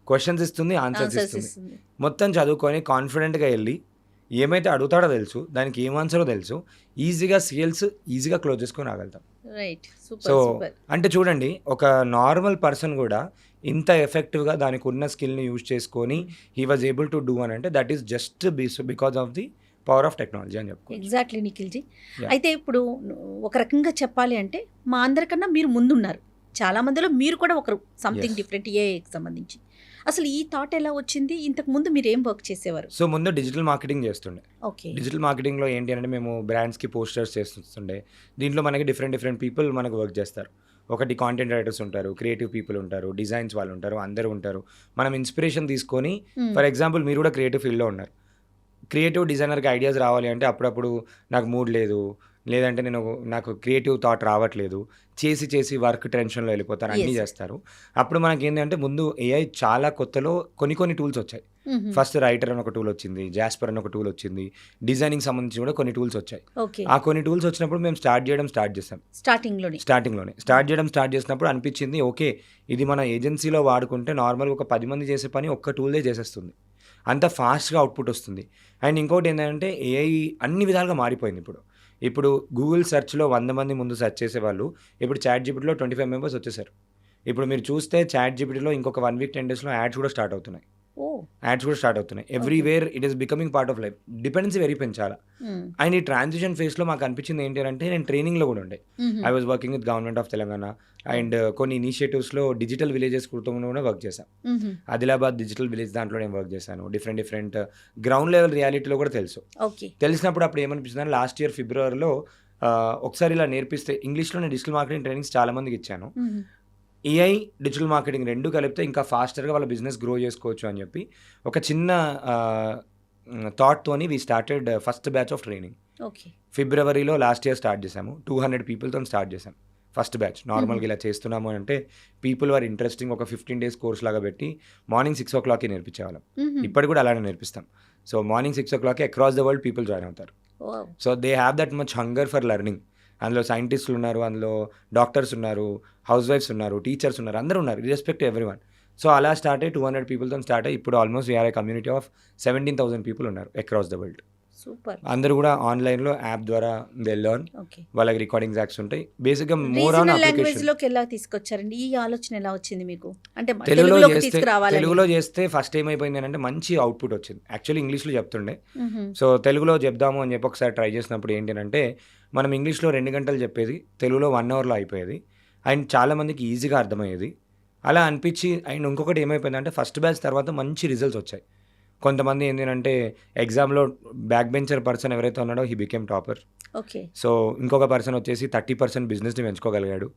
క్వశ్చన్స్ ఇస్తుంది, ఆన్సర్స్ ఇస్తుంది. మొత్తం చదువుకొని కాన్ఫిడెంట్గా వెళ్ళి ఏమైతే అడుగుతాడో తెలుసు, దానికి ఏం ఆన్సరో తెలుసు, ఈజీగా సేల్స్ ఈజీగా క్లోజ్ చేసుకొని రాగలుగుతాం. రైట్. సో అంటే చూడండి, ఒక నార్మల్ పర్సన్ కూడా ఇంత ఎఫెక్టివ్గా దానికి ఉన్న స్కిల్ని యూజ్ చేసుకొని he was able to do అని అంటే that is just because of the power of technology అని చెప్పుకో. ఎగ్జాక్ట్లీ నిఖిల్జీ. అయితే ఇప్పుడు ఒక రకంగా చెప్పాలి అంటే మా అందరికన్నా మీరు ముందున్నారు. చాలా మందిలో మీరు కూడా ఒకరు సంథింగ్ డిఫరెంట్ ఏఐకి సంబంధించి. అసలు ఈ థాట్ ఎలా వచ్చింది? ఇంతకు ముందు మీరు ఏం వర్క్ చేసేవారు? సో ముందు డిజిటల్ మార్కెటింగ్ చేస్తుండే. ఓకే. డిజిటల్ మార్కెటింగ్లో ఏంటి అంటే మేము బ్రాండ్స్కి పోస్టర్స్ చేస్తుండే. దీంట్లో మనకి డిఫరెంట్ పీపుల్ మనకు వర్క్ చేస్తారు. ఒకటి కాంటెంట్ రైటర్స్ ఉంటారు, క్రియేటివ్ పీపుల్ ఉంటారు, డిజైన్స్ వాళ్ళు ఉంటారు, అందరూ ఉంటారు. మనం ఇన్స్పిరేషన్ తీసుకొని ఫర్ ఎగ్జాంపుల్ మీరు కూడా క్రియేటివ్ ఫీల్డ్లో ఉన్నారు. క్రియేటివ్ డిజైనర్కి ఐడియాస్ రావాలి అంటే అప్పుడప్పుడు నాకు మూడ్ లేదు, లేదంటే నాకు క్రియేటివ్ థాట్ రావట్లేదు, చేసి వర్క్ టెన్షన్లో వెళ్ళిపోతారు, అన్నీ చేస్తారు. అప్పుడు మనకి ఏంటంటే ముందు ఏఐ చాలా కొత్తలో కొన్ని టూల్స్ వచ్చాయి. ఫస్ట్ రైటర్ అని ఒక టూల్ వచ్చింది, జాస్పర్ అని ఒక టూల్ వచ్చింది, డిజైనింగ్ సంబంధించి కూడా కొన్ని టూల్స్ వచ్చాయి. ఆ కొన్ని టూల్స్ వచ్చినప్పుడు మేము స్టార్ట్ చేసాం. స్టార్టింగ్లోనే స్టార్ట్ చేసినప్పుడు అనిపించింది ఓకే, ఇది మన ఏజెన్సీలో వాడుకుంటే నార్మల్గా ఒక 10 మంది చేసే పని ఒక్క టూల్దే చేసేస్తుంది, అంత ఫాస్ట్గా అవుట్పుట్ వస్తుంది. అండ్ ఇంకోటి ఏంటంటే ఏఐ అన్ని విధాలుగా మారిపోయింది. ఇప్పుడు గూగుల్ సెర్చ్లో 100 మంది ముందు సెర్చ్ చేసేవాళ్ళు ఇప్పుడు చాట్ జీపీటీలో 25 మెంబర్స్ వచ్చేసారు. ఇప్పుడు మీరు చూస్తే చాట్ జీపీటీలో ఇంకొక 1 వీక్ 10 డేస్లో యాడ్స్ కూడా స్టార్ట్ అవుతున్నాయి. Everywhere it is becoming part of life. Dependency పెరిగిపోయింది చాలా. అండ్ ఈ ట్రాన్సిషన్ ఫేస్లో మాకు అనిపించింది ఏంటి అంటే, నేను ట్రైనింగ్లో కూడా ఉండే. I was working with government of Telangana and కొన్ని ఇనిషియేటివ్స్లో డిజిటల్ విలేజెస్ కూడా వర్క్ చేశాను. ఆదిలాబాద్ డిజిటల్ విలేజ్ దాంట్లో నేను వర్క్ చేశాను. డిఫరెంట్ గ్రౌండ్ లెవెల్ రియాలిటీలో కూడా తెలిసినప్పుడు అప్పుడు ఏమనిపిస్తుంది, లాస్ట్ ఇయర్ ఫిబ్రవరిలో ఒకసారి ఇలా నేర్పిస్తే ఇంగ్లీష్లో నేను డిజిటల్ మార్కెటింగ్ ట్రైనింగ్స్ చాలా మందికి ఇచ్చాను. ఏఐ డిజిటల్ మార్కెటింగ్ రెండు కలిపితే ఇంకా ఫాస్టర్గా వాళ్ళ బిజినెస్ గ్రో చేసుకోవచ్చు అని చెప్పి ఒక చిన్న థాట్తోని we started first batch of training. ఫిబ్రవరిలో లాస్ట్ ఇయర్ స్టార్ట్ చేసాము. 200 పీపుల్తో స్టార్ట్ చేసాం ఫస్ట్ బ్యాచ్. నార్మల్గా ఇలా చేస్తున్నాము అంటే పీపుల్ ఆర్ ఇంట్రెస్టింగ్. ఒక 15 days కోర్స్ లాగా పెట్టి మార్నింగ్ 6 o'clock నేర్పించేవాళ్ళం. ఇప్పటి కూడా అలానే నేర్పిస్తాం. So morning 6 o'clock across the world people join అవుతారు. So they have that much hunger for learning. అందులో సైంటిస్టులు ఉన్నారు, అందులో డాక్టర్స్ ఉన్నారు, హౌస్ వైఫ్స్ ఉన్నారు, టీచర్స్ ఉన్నారు, అందరూ ఉన్నారు, రెస్పెక్ట్ ఎవ్రీవన్. సో అలా స్టార్ట్ అయ్యి 200 పీపుల్తో స్టార్ట్ అయ్యి ఇప్పుడు almost we're a community of 17,000 people ఉన్నారు అక్రాస్ ద వరల్డ్. సూపర్. అందరూ కూడా ఆన్లైన్లో యాప్ ద్వారా దే లెర్న్. వాళ్ళకి రికార్డింగ్ యాక్ట్స్ ఉంటాయి. బేసిక్గా మోర్ ఆన్ లాంగ్వేజ్లోకి ఎలా తీసుకొచ్చారండి? ఈ ఆలోచన ఎలా వచ్చింది మీకు? అంటే తెలుగులో చేస్తే ఫస్ట్ ఏమైపోయింది అంటే మంచి అవుట్పుట్ వచ్చింది. యాక్చువల్లీ ఇంగ్లీష్లో చెప్తుండే, సో తెలుగులో చెప్దాము అని చెప్పి ఒకసారి ట్రై చేసినప్పుడు ఏంటంటే మనం ఇంగ్లీష్లో 2 గంటలు చెప్పేది తెలుగులో 1 hourలో అయిపోయేది. అండ్ చాలామందికి ఈజీగా అర్థమయ్యేది. అలా అనిపించి అండ్ ఇంకొకటి ఏమైపోయిందంటే ఫస్ట్ బ్యాచ్ తర్వాత మంచి రిజల్ట్స్ వచ్చాయి. కొంతమంది ఏంటంటే ఎగ్జామ్లో బ్యాక్ బెంచర్ పర్సన్ ఎవరైతే ఉన్నాడో హీ బికేమ్ టాపర్. సో ఇంకొక పర్సన్ వచ్చేసి 30% బిజినెస్ని పెంచుకోగలిగాడు.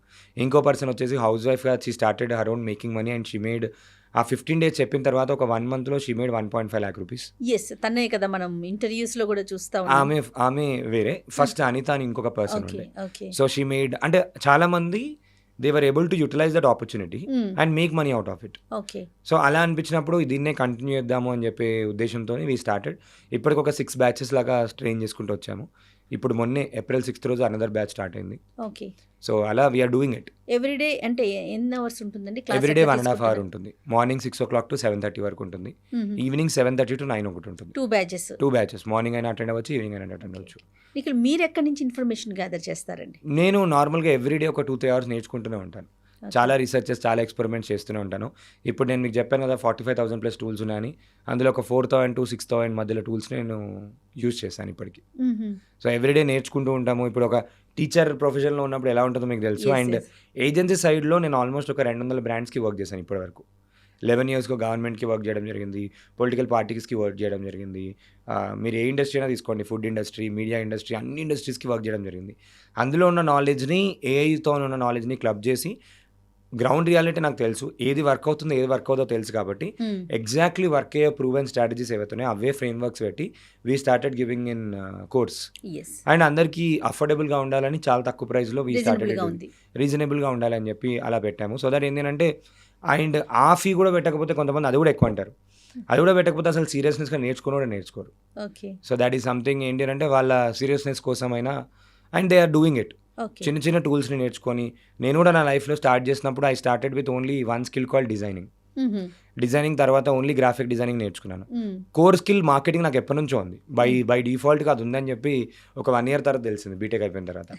ఇంకో పర్సన్ వచ్చేసి హౌస్ వైఫ్గా she started her own making money and she made ఆ 15 days చెప్పిన తర్వాత ఒక 1 monthలో షీ మేడ్ 1.5 lakh rupees. తనే కదా మనం ఇంటర్వ్యూస్లో కూడా చూస్తాం. ఆమె వేరే. ఫస్ట్ అనిత అని ఇంకొక పర్సన్ ఉండే. సో షీ మేడ్ అంటే చాలా మంది they were able to utilize that opportunity and make money out of it. Okay. So అలా అనిపించినప్పుడు దీన్నే కంటిన్యూ చేద్దాము అని చెప్పే ఉద్దేశంతో వీ స్టార్టెడ్. ఇప్పటికి ఒక 6 బ్యాచెస్ లాగా ట్రైన్ చేసుకుంటూ వచ్చాము. ఇప్పుడు మొన్నే April 6th రోజు అనదర్ బ్యాచ్ స్టార్ట్ అయింది. ఓకే. సో అలా వీఆర్ డూయింగ్ ఇట్. ఎవ్రీడే అంటే ఎన్ని అవర్స్ ఉంటుందండి క్లాస్? ఎవ్రీడే 1.5 hour ఉంటుంది. మార్నింగ్ 6 o'clock to 7:30 వరకు ఉంటుంది. ఈవినింగ్ 7:30 to 9 ఒకటి ఉంటుంది. 2 బ్యాచెస్. 2 బ్యాచెస్. మార్నింగ్ అయినా అటెండ్ అవ్వచ్చు, ఈవినింగ్ అయినా అటెండ్ అవ్వచ్చు. ఇక్కడ మీరు ఎక్కడి నుంచి ఇన్ఫర్మేషన్ గ్యాదర్ చేస్తారండి? నేను నార్మల్గా ఎవ్రీడే ఒక 2-3 hours నేర్చుకుంటూనే ఉంటాను. చాలా రీసెర్చెస్, చాలా ఎక్స్పెరిమెంట్స్ చేస్తూనే ఉంటాను. ఇప్పుడు నేను మీకు చెప్పాను కదా 45,000 plus టూల్స్ ఉన్నాయని. అందులో ఒక 4,000 to 6,000 మధ్యలో టూల్స్ నేను యూజ్ చేశాను ఇప్పటికి. సో ఎవ్రీడే నేర్చుకుంటూ ఉంటాము. ఇప్పుడు ఒక టీచర్ ప్రొఫెషన్లో ఉన్నప్పుడు ఎలా ఉంటుందో మీకు తెలుసు. అండ్ ఏజెన్సీ సైడ్లో నేను ఆల్మోస్ట్ ఒక 200 బ్రాండ్స్కి వర్క్ చేశాను ఇప్పటివరకు. 11 yearsగా గవర్నమెంట్కి వర్క్ చేయడం జరిగింది, పొలిటికల్ పార్టీస్కి వర్క్ చేయడం జరిగింది. మీరు ఏ ఇండస్ట్రీ అయినా తీసుకోండి, ఫుడ్ ఇండస్ట్రీ, మీడియా ఇండస్ట్రీ, అన్ని ఇండస్ట్రీస్కి వర్క్ చేయడం జరిగింది. అందులో ఉన్న నాలెడ్జ్ని, ఏఐతో ఉన్న నాలెడ్జ్ని క్లబ్ చేసి గ్రౌండ్ రియాలిటీ నాకు తెలుసు, ఏది వర్క్ అవుతుందో ఏది వర్క్ అవుతుందో తెలుసు కాబట్టి ఎగ్జాక్ట్లీ వర్క్ అయ్యే ప్రూవెన్ స్ట్రాటజీస్ ఏవైతున్నాయో అవే ఫ్రేమ్ వర్క్స్ పెట్టి we started giving in course. And అందరికీ అఫోర్డబుల్గా ఉండాలని చాలా తక్కువ ప్రైస్లో వీ స్టార్టెడ్, రీజనబుల్గా ఉండాలని చెప్పి అలా పెట్టాము. సో దట్ ఏంటంటే అండ్ ఆ ఫీ కూడా పెట్టకపోతే కొంతమంది అది కూడా ఎక్కువ అంటారు. అది కూడా పెట్టకపోతే అసలు సీరియస్నెస్గా నేర్చుకోరు. సో దాట్ ఈస్ సంథింగ్ ఏంటి అంటే వాళ్ళ సీరియస్నెస్ కోసమైనా and they are doing it. చిన్న చిన్న టూల్స్ని నేర్చుకొని నేను కూడా నా లైఫ్లో స్టార్ట్ చేసినప్పుడు I started with only 1 skill called designing. Designing తర్వాత ఓన్లీ గ్రాఫిక్ డిజైనింగ్ నేర్చుకున్నాను. కోర్ స్కిల్ మార్కెటింగ్ నాకు ఎప్పటి నుంచో ఉంది. బై డిఫాల్ట్గా అది ఉందని చెప్పి ఒక 1 year తర్వాత తెలిసింది బీటెక్ అయిపోయిన తర్వాత.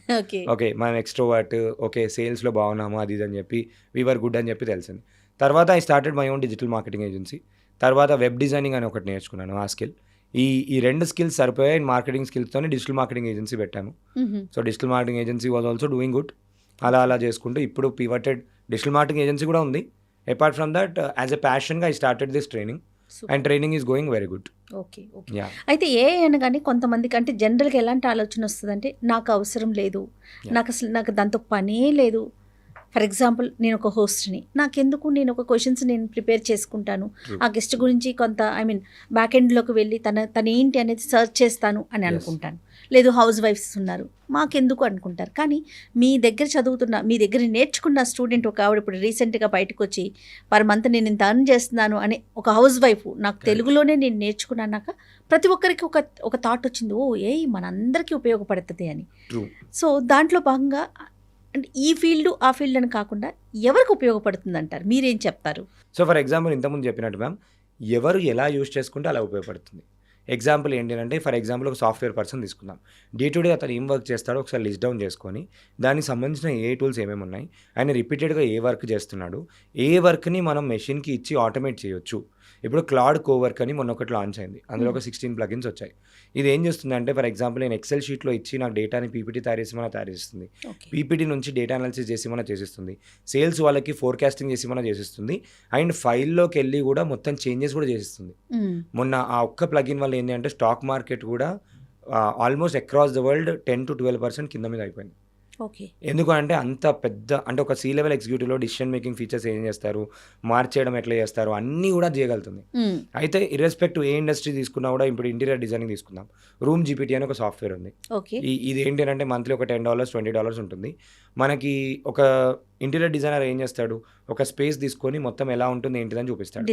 ఓకే మనం ఎక్స్ట్రోవర్ట్, ఓకే సేల్స్లో బాగున్నాము అది ఇది అని చెప్పి వీఆర్ గుడ్ అని చెప్పి తెలిసింది. తర్వాత I started my own digital marketing agency. తర్వాత వెబ్ డిజైనింగ్ అని ఒకటి నేర్చుకున్నాను. ఆ స్కిల్ ఈ 2 skills సరిపోయాయి. మార్కెటింగ్ స్కిల్స్తోనే డిజిటల్ మార్కెటింగ్ ఏజెన్సీ పెట్టాము. So digital marketing agency was also doing good. అలా చేసుకుంటూ ఇప్పుడు పివటెడ్ డిజిటల్ మార్కెటింగ్ ఏజెన్సీ కూడా ఉంది. Apart from that as a ప్యాషన్గా I started this training and training is going very good. Okay. అయితే ఏ అనగానే కొంతమందికి అంటే జనరల్గా ఎలాంటి ఆలోచన వస్తుందంటే నాకు అవసరం లేదు, నాకు దాంతో పనే లేదు. ఫర్ ఎగ్జాంపుల్ నేను ఒక హోస్ట్ని, నాకెందుకు, నేను ఒక క్వశ్చన్స్ నేను ప్రిపేర్ చేసుకుంటాను, ఆ గెస్ట్ గురించి కొంత బ్యాక్ ఎండ్లోకి వెళ్ళి తన ఏంటి అనేది సర్చ్ చేస్తాను అని అనుకుంటాను. లేదు హౌస్ వైఫ్స్ ఉన్నారు, మాకెందుకు అనుకుంటారు. కానీ మీ దగ్గర నేర్చుకున్న స్టూడెంట్ ఒక ఆవిడ ఇప్పుడు రీసెంట్గా బయటకు వచ్చి పర్ మంత్ నేను ఇంత అర్న్ చేస్తున్నాను అనే ఒక హౌస్ వైఫ్ నాకు తెలుగులోనే నేను నేర్చుకున్నాక ప్రతి ఒక్కరికి ఒక థాట్ వచ్చింది, మనందరికీ ఉపయోగపడుతుంది అని. సో దాంట్లో భాగంగా అంటే ఈ ఫీల్డ్ ఆ ఫీల్డ్ అని కాకుండా ఎవరికి ఉపయోగపడుతుంది అంటారు, మీరేం చెప్తారు? సో ఫర్ ఎగ్జాంపుల్ ఇంతకుముందు చెప్పినట్టు మ్యామ్, ఎవరు ఎలా యూజ్ చేసుకుంటే అలా ఉపయోగపడుతుంది. ఎగ్జాంపుల్ ఏంటంటే ఫర్ ఎగ్జాంపుల్ ఒక సాఫ్ట్వేర్ పర్సన్ తీసుకుందాం. డే టు డే అతను ఏం వర్క్ చేస్తాడో ఒకసారి లిస్ట్ డౌన్ చేసుకొని దానికి సంబంధించిన ఏ టూల్స్ ఏమేమి ఉన్నాయి, ఆయన రిపీటెడ్గా ఏ వర్క్ చేస్తున్నాడు, ఏ వర్క్ని మనం మెషిన్కి ఇచ్చి ఆటోమేట్ చేయొచ్చు. ఇప్పుడు క్లౌడ్ కోవర్క్ అని మొన్న ఒకటి లాంచ్ అయింది. అందులో ఒక 16 plugins వచ్చాయి. ఇది ఏం చేస్తుందంటే ఫర్ ఎగ్జాంపుల్ నేను ఎక్సెల్ షీట్లో ఇచ్చి నాకు డేటాని పీపీటీ తయారు చేసిస్తుంది, పీపీటీ నుంచి డేటా అనాలిసిస్ చేసి మనం చేసిస్తుంది, సేల్స్ వాళ్ళకి ఫోర్కాస్టింగ్ చేసి మనం చేసిస్తుంది, అండ్ ఫైల్లోకి వెళ్ళి కూడా మొత్తం చేంజెస్ కూడా చేసిస్తుంది. మొన్న ఆ ఒక్క ప్లగిన్ వల్ల ఏంటి అంటే స్టాక్ మార్కెట్ కూడా almost across the world 10 to 12% కింద మీద అయిపోయింది. ఓకే. ఎందుకంటే అంత పెద్ద అంటే ఒక C-level ఎగ్జిక్యూటివ్లో డిసిషన్ మేకింగ్ ఫీచర్స్ ఏం చేస్తారు, మార్చేయడం ఎట్లా చేస్తారు, అన్నీ కూడా చేయగలుగుతుంది. అయితే ఇర్రెస్పెక్టివ్ ఏ ఇండస్ట్రీ తీసుకున్నా కూడా ఇప్పుడు ఇంటీరియర్ డిజైనింగ్ తీసుకుందాం, రూమ్ జీపీటీ అని ఒక సాఫ్ట్వేర్ ఉంది. ఇది ఏంటి అంటే మంత్లీ ఒక $10 $20 ఉంటుంది. మనకి ఒక ఇంటీరియర్ డిజైనర్ ఏం చేస్తాడు, ఒక స్పేస్ తీసుకొని మొత్తం ఎలా ఉంటుంది ఏంటిదని చూపిస్తాడు,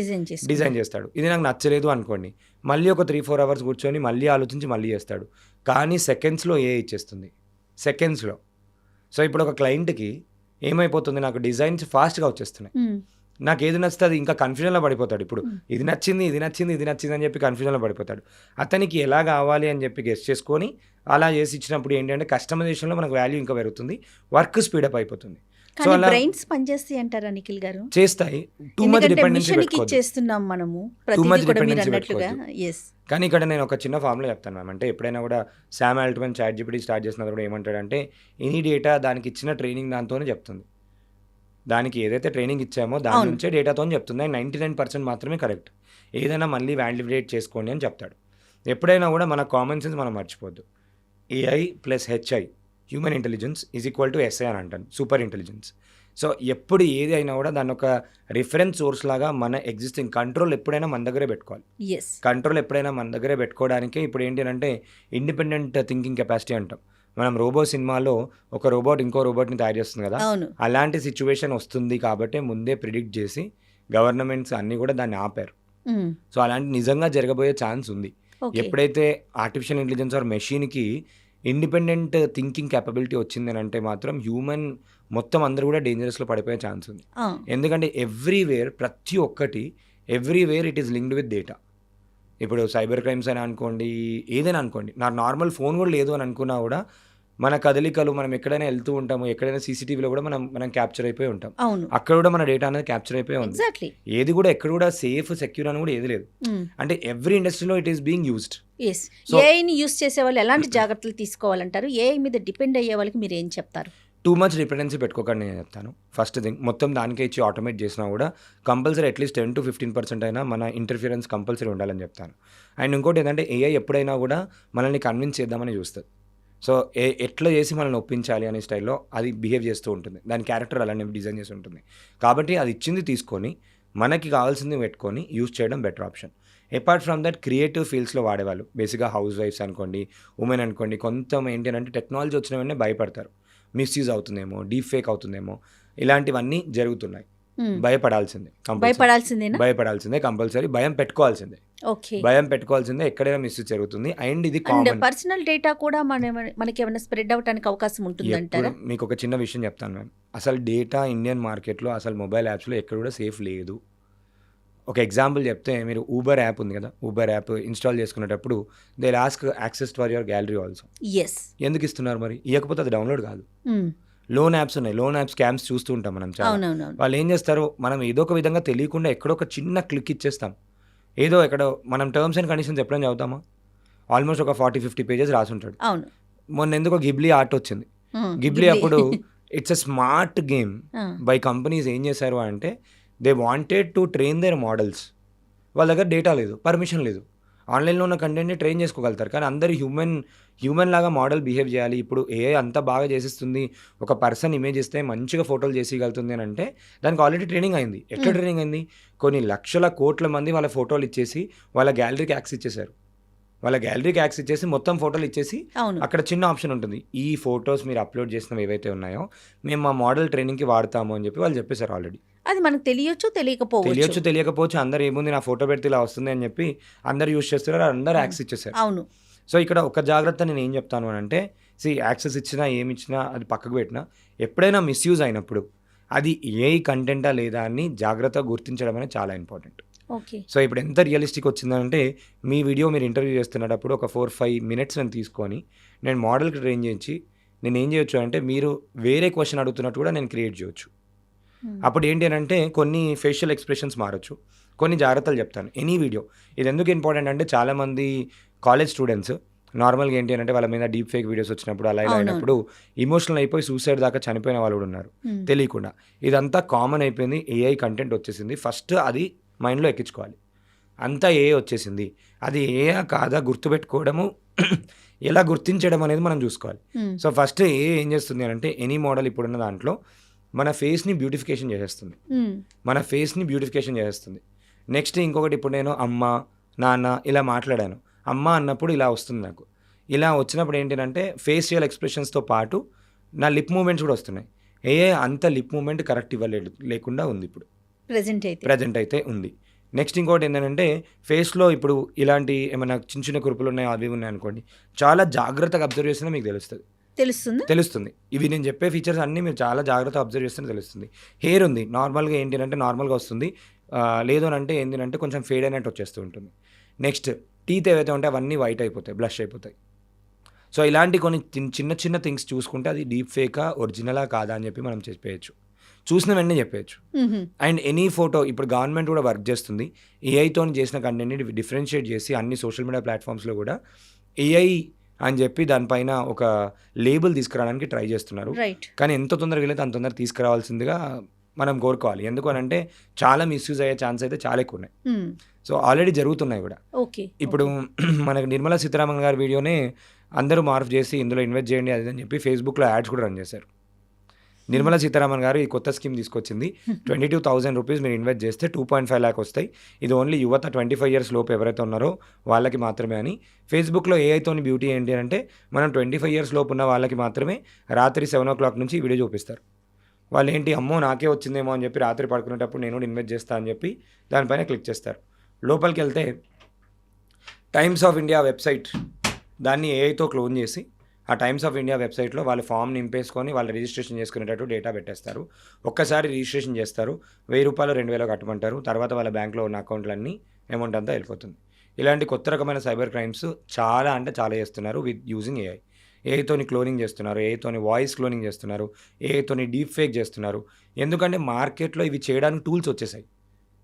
డిజైన్ చేస్తాడు. ఇది నాకు నచ్చలేదు అనుకోండి, మళ్ళీ ఒక 3-4 hours కూర్చొని మళ్ళీ ఆలోచించి మళ్ళీ చేస్తాడు. కానీ సెకండ్స్లో ఇచ్చేస్తుంది, సెకండ్స్లో. సో ఇప్పుడు ఒక క్లయింట్కి ఏమైపోతుంది, నాకు డిజైన్స్ ఫాస్ట్గా వచ్చేస్తున్నాయి, నాకు ఏది నచ్చితే అది ఇంకా కన్ఫ్యూజన్లో పడిపోతాడు. ఇప్పుడు ఇది నచ్చింది అని చెప్పి కన్ఫ్యూజన్లో పడిపోతాడు. అతనికి ఎలా కావాలి అని చెప్పి గెస్ చేసుకొని అలా చేసి ఇచ్చినప్పుడు ఏంటంటే కస్టమైజేషన్లో మనకు వాల్యూ ఇంకా పెరుగుతుంది, వర్క్ స్పీడప్ అయిపోతుంది. సో అలా బ్రెయిన్స్ పనిచేస్తాయి అంటారా నిఖిల్ గారు? చేస్తాయి. టూ మచ్ డిపెండెన్సీ ఇచ్చేస్తున్నాం మనము, కానీ ఇక్కడ నేను ఒక చిన్న ఫార్ములా చెప్తాను మ్యామ్. అంటే ఎప్పుడైనా కూడా శామ్ ఆల్ట్మన్ ChatGPT స్టార్ట్ చేసినప్పుడు ఏమంటాడంటే ఎనీ డేటా దానికి ఇచ్చిన ట్రైనింగ్ దాంతోనే చెప్తుంది, దానికి ఏదైతే ట్రైనింగ్ ఇచ్చామో దాని నుంచే డేటాతో చెప్తుంది. 99% మాత్రమే కరెక్ట్, ఏదైనా మళ్ళీ వాలిడేట్ చేసుకోండి అని చెప్తాడు. ఎప్పుడైనా కూడా మన కామన్ సెన్స్ మనం మర్చిపోద్దు. AI + HI human intelligence = SI అని అంటాను, సూపర్ ఇంటెలిజెన్స్. సో ఎప్పుడు ఏది అయినా కూడా దాన్ని ఒక రిఫరెన్స్ సోర్స్ లాగా మన ఎగ్జిస్టింగ్ కంట్రోల్ ఎప్పుడైనా మన దగ్గరే పెట్టుకోవాలి. కంట్రోల్ ఎప్పుడైనా మన దగ్గరే పెట్టుకోవడానికే ఇప్పుడు ఏంటి అంటే ఇండిపెండెంట్ థింకింగ్ కెపాసిటీ అంటాం. మనం రోబో సినిమాలో ఒక రోబోట్ ఇంకో రోబోట్ని తయారు చేస్తుంది కదా, అవును. అలాంటి సిచ్యువేషన్ వస్తుంది కాబట్టి ముందే ప్రిడిక్ట్ చేసి గవర్నమెంట్స్ అన్నీ కూడా దాన్ని ఆపారు. సో అలాంటి నిజంగా జరగబోయే ఛాన్స్ ఉంది. ఓకే. ఎప్పుడైతే ఆర్టిఫిషియల్ ఇంటెలిజెన్స్ ఆర్ మెషిన్కి ఇండిపెండెంట్ థింకింగ్ క్యాపబిలిటీ వచ్చిందని అంటే మాత్రం హ్యూమన్ మొత్తం అందరూ కూడా డేంజరస్లో పడిపోయే ఛాన్స్ ఉంది. ఎందుకంటే ప్రతి ఒక్కటి everywhere it is linked with data. ఇప్పుడు సైబర్ క్రైమ్స్ అని అనుకోండి, ఏదైనా అనుకోండి, నా నార్మల్ ఫోన్ కూడా లేదు అని అనుకున్నా కూడా మన కదలికలు, మనం ఎక్కడైనా వెళ్తూ ఉంటాము, ఎక్కడైనా సీసీటీవీలో కూడా మనం క్యాప్చర్ అయిపోయి ఉంటాం. అవును. అక్కడ కూడా మన డేటా అనేది క్యాప్చర్ అయిపోయి ఉంది. ఎగ్జాక్ట్లీ. ఏది కూడా ఎక్కడ కూడా సేఫ్ సెక్యూర్ అని కూడా ఏది లేదు. అంటే ఎవ్రీ ఇండస్ట్రీలో it is being used. Yes. ఏఐని యూస్ చేసే వాళ్ళు ఎలాంటి జాగ్రత్తలు తీసుకోవాలంటారు? ఏఐ మీద డిపెండ్ అయ్యే వాళ్ళకి మీరు ఏం చెప్తారు? టూ మచ్ డిపెండెన్సీ పెట్టుకోకండి నేను చెప్తాను. ఫస్ట్ థింగ్, మొత్తం దానికే ఇచ్చి ఆటోమేట్ చేసినా కూడా కంపల్సరీ అట్లీస్ట్ 10 to 15% అయినా మన ఇంటర్ఫిరెన్స్ కంపల్సరీ ఉండాలని చెప్తాను. అండ్ ఇంకోటి ఏంటంటే ఏఐ ఎప్పుడైనా కూడా మనల్ని కన్విన్స్ చేద్దామని చూస్తుంది. సో ఎట్లా చేసి మనల్ని ఒప్పించాలి అనే స్టైల్లో అది బిహేవ్ చేస్తూ ఉంటుంది. దాని క్యారెక్టర్ అలానే డిజైన్ చేసి ఉంటుంది. కాబట్టి అది ఇచ్చింది తీసుకొని మనకి కావాల్సింది పెట్టుకొని యూజ్ చేయడం better option. Apart from that creative ఫీల్డ్స్లో వాడేవాళ్ళు, బేసిక్గా హౌస్ వైఫ్స్ అనుకోండి, ఉమెన్ అనుకోండి, కొంత ఏంటి అంటే టెక్నాలజీ వచ్చిన వెంటనే భయపడతారు. మిస్యూజ్ అవుతుందేమో, డీప్ ఫేక్ అవుతుందేమో, ఇలాంటివన్నీ జరుగుతున్నాయి. భయపడాల్సిందే కంపల్సరీ. భయం పెట్టుకోవాల్సిందే. ఓకే. భయం పెట్టుకోవాల్సిందే. ఎక్కడైనా మిస్యూజ్ జరుగుతుంది. అండ్ ఇది అండ్ పర్సనల్ డేటా కూడా మనకి ఏమైనా స్ప్రెడ్ అవడానికి అవకాశం ఉంటుందంటారా? మీకు ఒక చిన్న విషయం చెప్తాను మ్యామ్. అసలు డేటా ఇండియన్ మార్కెట్లో, అసలు మొబైల్ యాప్స్లో ఎక్కడ కూడా సేఫ్ లేదు. ఒక ఎగ్జాంపుల్ చెప్తే, మీరు ఊబర్ యాప్ ఉంది కదా, ఊబర్ యాప్ ఇన్స్టాల్ చేసుకునేటప్పుడు they ask access for your gallery also. ఎందుకు ఇస్తున్నారు మరి? ఇవ్వకపోతే అది డౌన్లోడ్ కాదు. లోన్ యాప్స్ ఉన్నాయి, లోన్ యాప్ స్కామ్స్ చూస్తూ ఉంటాం మనం చాలా. వాళ్ళు ఏం చేస్తారు, మనం ఏదో ఒక విధంగా తెలియకుండా ఎక్కడో ఒక చిన్న క్లిక్ ఇచ్చేస్తాం. ఏదో ఎక్కడో మనం టర్మ్స్ అండ్ కండిషన్స్ ఎప్పుడైనా చదువుతామా? ఆల్మోస్ట్ ఒక 40-50 పేజెస్ రాసుంటాడు. మొన్న ఎందుకో గిబ్లీ ఆర్ట్ వచ్చింది. గిబ్లీ అప్పుడు it's a smart game by companies. ఏం చేశారు అంటే they wanted to train their models. వాళ్ళ దగ్గర డేటా లేదు, పర్మిషన్ లేదు, ఆన్లైన్లో ఉన్న కంటెంట్ని ట్రైన్ చేసుకోగలుగుతారు. కానీ అందరు హ్యూమన్ లాగా మోడల్ బిహేవ్ చేయాలి. ఇప్పుడు ఏఐ అంతా బాగా చేసిస్తుంది. ఒక పర్సన్ ఇమేజ్ ఇస్తే మంచిగా ఫోటోలు చేసేయగలుగుతుంది అని అంటే దానికి ఆల్రెడీ ట్రైనింగ్ అయింది. ఎట్లా ట్రైనింగ్ అయింది? కొన్ని లక్షల కోట్ల మంది వాళ్ళ ఫోటోలు ఇచ్చేసి వాళ్ళ గ్యాలరీకి యాక్సెస్ ఇచ్చేసారు. వాళ్ళ గ్యాలరీకి యాక్సెస్ ఇచ్చేసి మొత్తం ఫోటోలు ఇచ్చేసి అక్కడ చిన్న ఆప్షన్ ఉంటుంది, ఈ ఫొటోస్ మీరు అప్లోడ్ చేసినవి ఏవైతే ఉన్నాయో మేము మా మోడల్ ట్రైనింగ్కి వాడతాము అని చెప్పి వాళ్ళు చెప్పేశారు ఆల్రెడీ. అది మనకు తెలియచ్చు తెలియకపోవచ్చు. అందరు ఏముంది నా ఫోటో పెడితే ఇలా వస్తుంది అని చెప్పి అందరు యూజ్ చేస్తున్నారు, అందరు యాక్సెస్ ఇచ్చేసారు. అవును. సో ఇక్కడ ఒక జాగ్రత్త నేను ఏం చెప్తాను అని అంటే, యాక్సెస్ ఇచ్చినా ఏమిచ్చినా అది పక్కకు పెట్టినా ఎప్పుడైనా మిస్యూజ్ అయినప్పుడు అది ఏఐ కంటెంటా లేదా అని జాగ్రత్తగా గుర్తించడం అనేది చాలా ఇంపార్టెంట్. ఓకే. సో ఇప్పుడు ఎంత రియలిస్టిక్ వచ్చిందంటే, మీ వీడియో మీరు ఇంటర్వ్యూ చేస్తున్నప్పుడు ఒక 4-5 minutes నేను తీసుకొని నేను మోడల్కి ట్రైన్ చేయించి నేను ఏం చేయొచ్చు అంటే, మీరు వేరే క్వశ్చన్ అడుగుతున్నట్టు కూడా నేను క్రియేట్ చేయొచ్చు. అప్పుడు ఏంటి అని అంటే కొన్ని ఫేషియల్ ఎక్స్ప్రెషన్స్ మారచ్చు, కొన్ని జాగ్రత్తలు చెప్తాను ఎనీ వీడియో. ఇది ఎందుకు ఇంపార్టెంట్ అంటే, చాలామంది కాలేజ్ స్టూడెంట్స్ నార్మల్గా ఏంటి అంటే వాళ్ళ మీద డీప్ ఫేక్ వీడియోస్ వచ్చినప్పుడు అలా ఇలా అయినప్పుడు ఇమోషనల్ అయిపోయి సూసైడ్ దాకా చనిపోయిన వాళ్ళు కూడా ఉన్నారు తెలియకుండా. ఇదంతా కామన్ అయిపోయింది. ఏఐ కంటెంట్ వచ్చేసింది. ఫస్ట్ అది మైండ్లో ఎక్కించుకోవాలి. అంతా ఏఐ వచ్చేసింది, అది ఏఐ కాదా గుర్తుపెట్టుకోవడము, ఎలా గుర్తించడం అనేది మనం చూసుకోవాలి. సో ఫస్ట్ ఏం చేస్తుంది అంటే, ఎనీ మోడల్ ఇప్పుడున్న దాంట్లో మన ఫేస్ని బ్యూటిఫికేషన్ చేసేస్తుంది. నెక్స్ట్ ఇంకొకటి, ఇప్పుడు నేను అమ్మ నాన్న ఇలా మాట్లాడాను, అమ్మ అన్నప్పుడు ఇలా వస్తుంది నాకు. ఇలా వచ్చినప్పుడు ఏంటంటే ఫేషియల్ ఎక్స్ప్రెషన్స్తో పాటు నా లిప్ మూమెంట్స్ కూడా వస్తున్నాయి. అంత లిప్ మూమెంట్ కరెక్ట్ లేకుండా ఉంది ఇప్పుడు ప్రజెంట్ అయితే ఉంది. నెక్స్ట్ ఇంకోటి ఏంటంటే, ఫేస్లో ఇప్పుడు ఇలాంటి ఏమైనా చిన్న చిన్న కురుపులు ఉన్నాయి, అవి ఉన్నాయి అనుకోండి, చాలా జాగ్రత్తగా అబ్జర్వ్ చేస్తే మీకు తెలుస్తుంది. ఇవి నేను చెప్పే ఫీచర్స్ అన్నీ మీరు చాలా జాగ్రత్తగా అబ్జర్వ్ చేస్తే తెలుస్తుంది. హెయిర్ ఉంది, నార్మల్గా ఏంటి అంటే నార్మల్గా వస్తుంది, లేదు అని అంటే ఏంటంటే కొంచెం ఫేడ్ అయినట్టు వచ్చేస్తూ ఉంటుంది. నెక్స్ట్ టీత్ ఏవైతే ఉంటాయి అవన్నీ వైట్ అయిపోతాయి, బ్లష్ అయిపోతాయి. సో ఇలాంటి కొన్ని చిన్న చిన్న థింగ్స్ చూసుకుంటే అది డీప్ ఫేకా ఒరిజినలా కాదా అని చెప్పి మనం చెప్పేయచ్చు, చూసిన వెంటనే చెప్పేయచ్చు. అండ్ ఎనీ ఫోటో ఇప్పుడు గవర్నమెంట్ కూడా వర్క్ చేస్తుంది, ఏఐతో చేసిన కంటెంట్ని డిఫరెన్షియేట్ చేసి అన్ని సోషల్ మీడియా ప్లాట్ఫామ్స్లో కూడా ఏఐ అని చెప్పి దానిపైన ఒక లేబుల్ తీసుకురావడానికి ట్రై చేస్తున్నారు. కానీ ఎంత తొందరగా వెళ్ళితే అంత తొందరగా తీసుకురావాల్సిందిగా మనం కోరుకోవాలి. ఎందుకు అని అంటే చాలా మిస్యూజ్ అయ్యే ఛాన్స్ అయితే చాలా ఎక్కువ ఉన్నాయి. సో ఆల్రెడీ జరుగుతున్నాయి కూడా. ఇప్పుడు మనకు నిర్మలా సీతారామన్ గారి వీడియోనే అందరూ మార్ఫ్ చేసి ఇందులో ఇన్వెస్ట్ చేయండి అది అని చెప్పి ఫేస్బుక్లో యాడ్స్ కూడా రన్ చేశారు. నిర్మలా సీతారామన్ గారు ఈ కొత్త స్కీమ్ తీసుకొచ్చింది. 22,000 రూపీస్ మీరు ఇన్వెస్ట్ చేస్తే 2.5 lakh వస్తాయి. ఇది ఓన్లీ యువత 25 years లోపు ఎవరైతే ఉన్నారో వాళ్ళకి మాత్రమే అని. ఫేస్బుక్లో ఏఐతోని బ్యూటీ ఏంటి అంటే మనం 25 years లోపు ఉన్న వాళ్ళకి మాత్రమే రాత్రి 7 o'clock నుంచి ఈ వీడియో చూపిస్తారు. వాళ్ళు ఏంటి అమ్మో నాకే వచ్చిందేమో అని చెప్పి రాత్రి పడుకునేటప్పుడు నేను కూడా ఇన్వెస్ట్ చేస్తా అని చెప్పి దానిపైన క్లిక్ చేస్తారు. లోపలికి వెళ్తే టైమ్స్ ఆఫ్ ఇండియా వెబ్సైట్ దాన్ని ఏఐతో క్లోన్ చేసి ఆ టైమ్స్ ఆఫ్ ఇండియా వెబ్సైట్లో వాళ్ళు ఫామ్ నింపేసుకొని వాళ్ళు రిజిస్ట్రేషన్ చేసుకునేటట్టు డేటా పెట్టేస్తారు. ఒక్కసారి రిజిస్ట్రేషన్ చేస్తారు, 1,000 రూపాయలు 2,000 కట్టమంటారు. తర్వాత వాళ్ళ బ్యాంక్లో ఉన్న అకౌంట్లన్నీ అమౌంట్ అంతా వెళ్ళిపోతుంది. ఇలాంటి కొత్త రకమైన సైబర్ క్రైమ్స్ చాలా అంటే చాలా చేస్తున్నారు విత్ యూజింగ్ ఏఐ. ఏఐతోని క్లోనింగ్ చేస్తున్నారు, ఏఐతోని వాయిస్ క్లోనింగ్ చేస్తున్నారు, ఏఐతోని డీప్ ఫేక్ చేస్తున్నారు. ఎందుకంటే మార్కెట్లో ఇవి చేయడానికి టూల్స్ వచ్చేసాయి.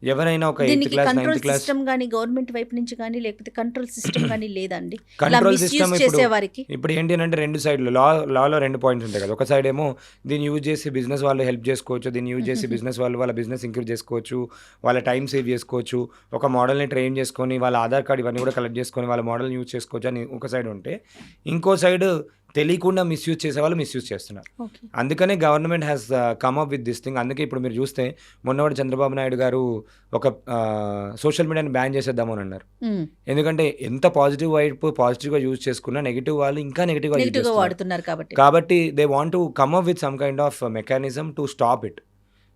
ఎవరైనా ఒక 8th దీనికి class control 9th class system కానీ గవర్నమెంట్ వైపు నుంచి కానీ లేకపోతే కంట్రోల్ సిస్టమ్ కానీ లేదండి ఇలా కంట్రోల్ మిస్యూజ్ సిస్టమ్ చేసేవారికి? ఇప్పుడు ఏంటి అంటే 2 సైడ్లు లాలో 2 పాయింట్స్ ఉంటాయి కదా. ఒక సైడ్ ఏమో దీన్ని యూజ్ చేసి బిజినెస్ వాళ్ళు హెల్ప్ చేసుకోవచ్చు, దీన్ని యూజ్ చేసి బిజినెస్ వాళ్ళు వాళ్ళ బిజినెస్ ఇంక్రీజ్ చేసుకోవచ్చు, వాళ్ళ టైం సేవ్ చేసుకోవచ్చు, ఒక మోడల్ని ట్రైన్ చేసుకొని వాళ్ళ ఆధార్ కార్డ్ ఇవన్నీ కూడా కలెక్ట్ చేసుకొని వాళ్ళ మోడల్ని యూజ్ చేసుకోవచ్చు అని ఒక సైడ్ ఉంటే, ఇంకో సైడ్ తెలియకుండా మిస్యూజ్ చేసే వాళ్ళు మిస్యూజ్ చేస్తున్నారు. ఓకే. అందుకనే government has come up with this thing. అందుకే ఇప్పుడు మీరు చూస్తే మొన్నవాడు చంద్రబాబు నాయుడు గారు ఒక సోషల్ మీడియాని బ్యాన్ చేసేద్దామని అన్నారు. ఎందుకంటే ఎంత పాజిటివ్ వైపు పాజిటివ్గా యూజ్ చేసుకున్నా నెగిటివ్ వాళ్ళు ఇంకా నెగిటివ్గా యూజ్ నెగిటివ్ గా చేస్తున్నారు. వాడుతున్నారు కాబట్టి. కాబట్టి they want to come up with some kind of mechanism to stop it.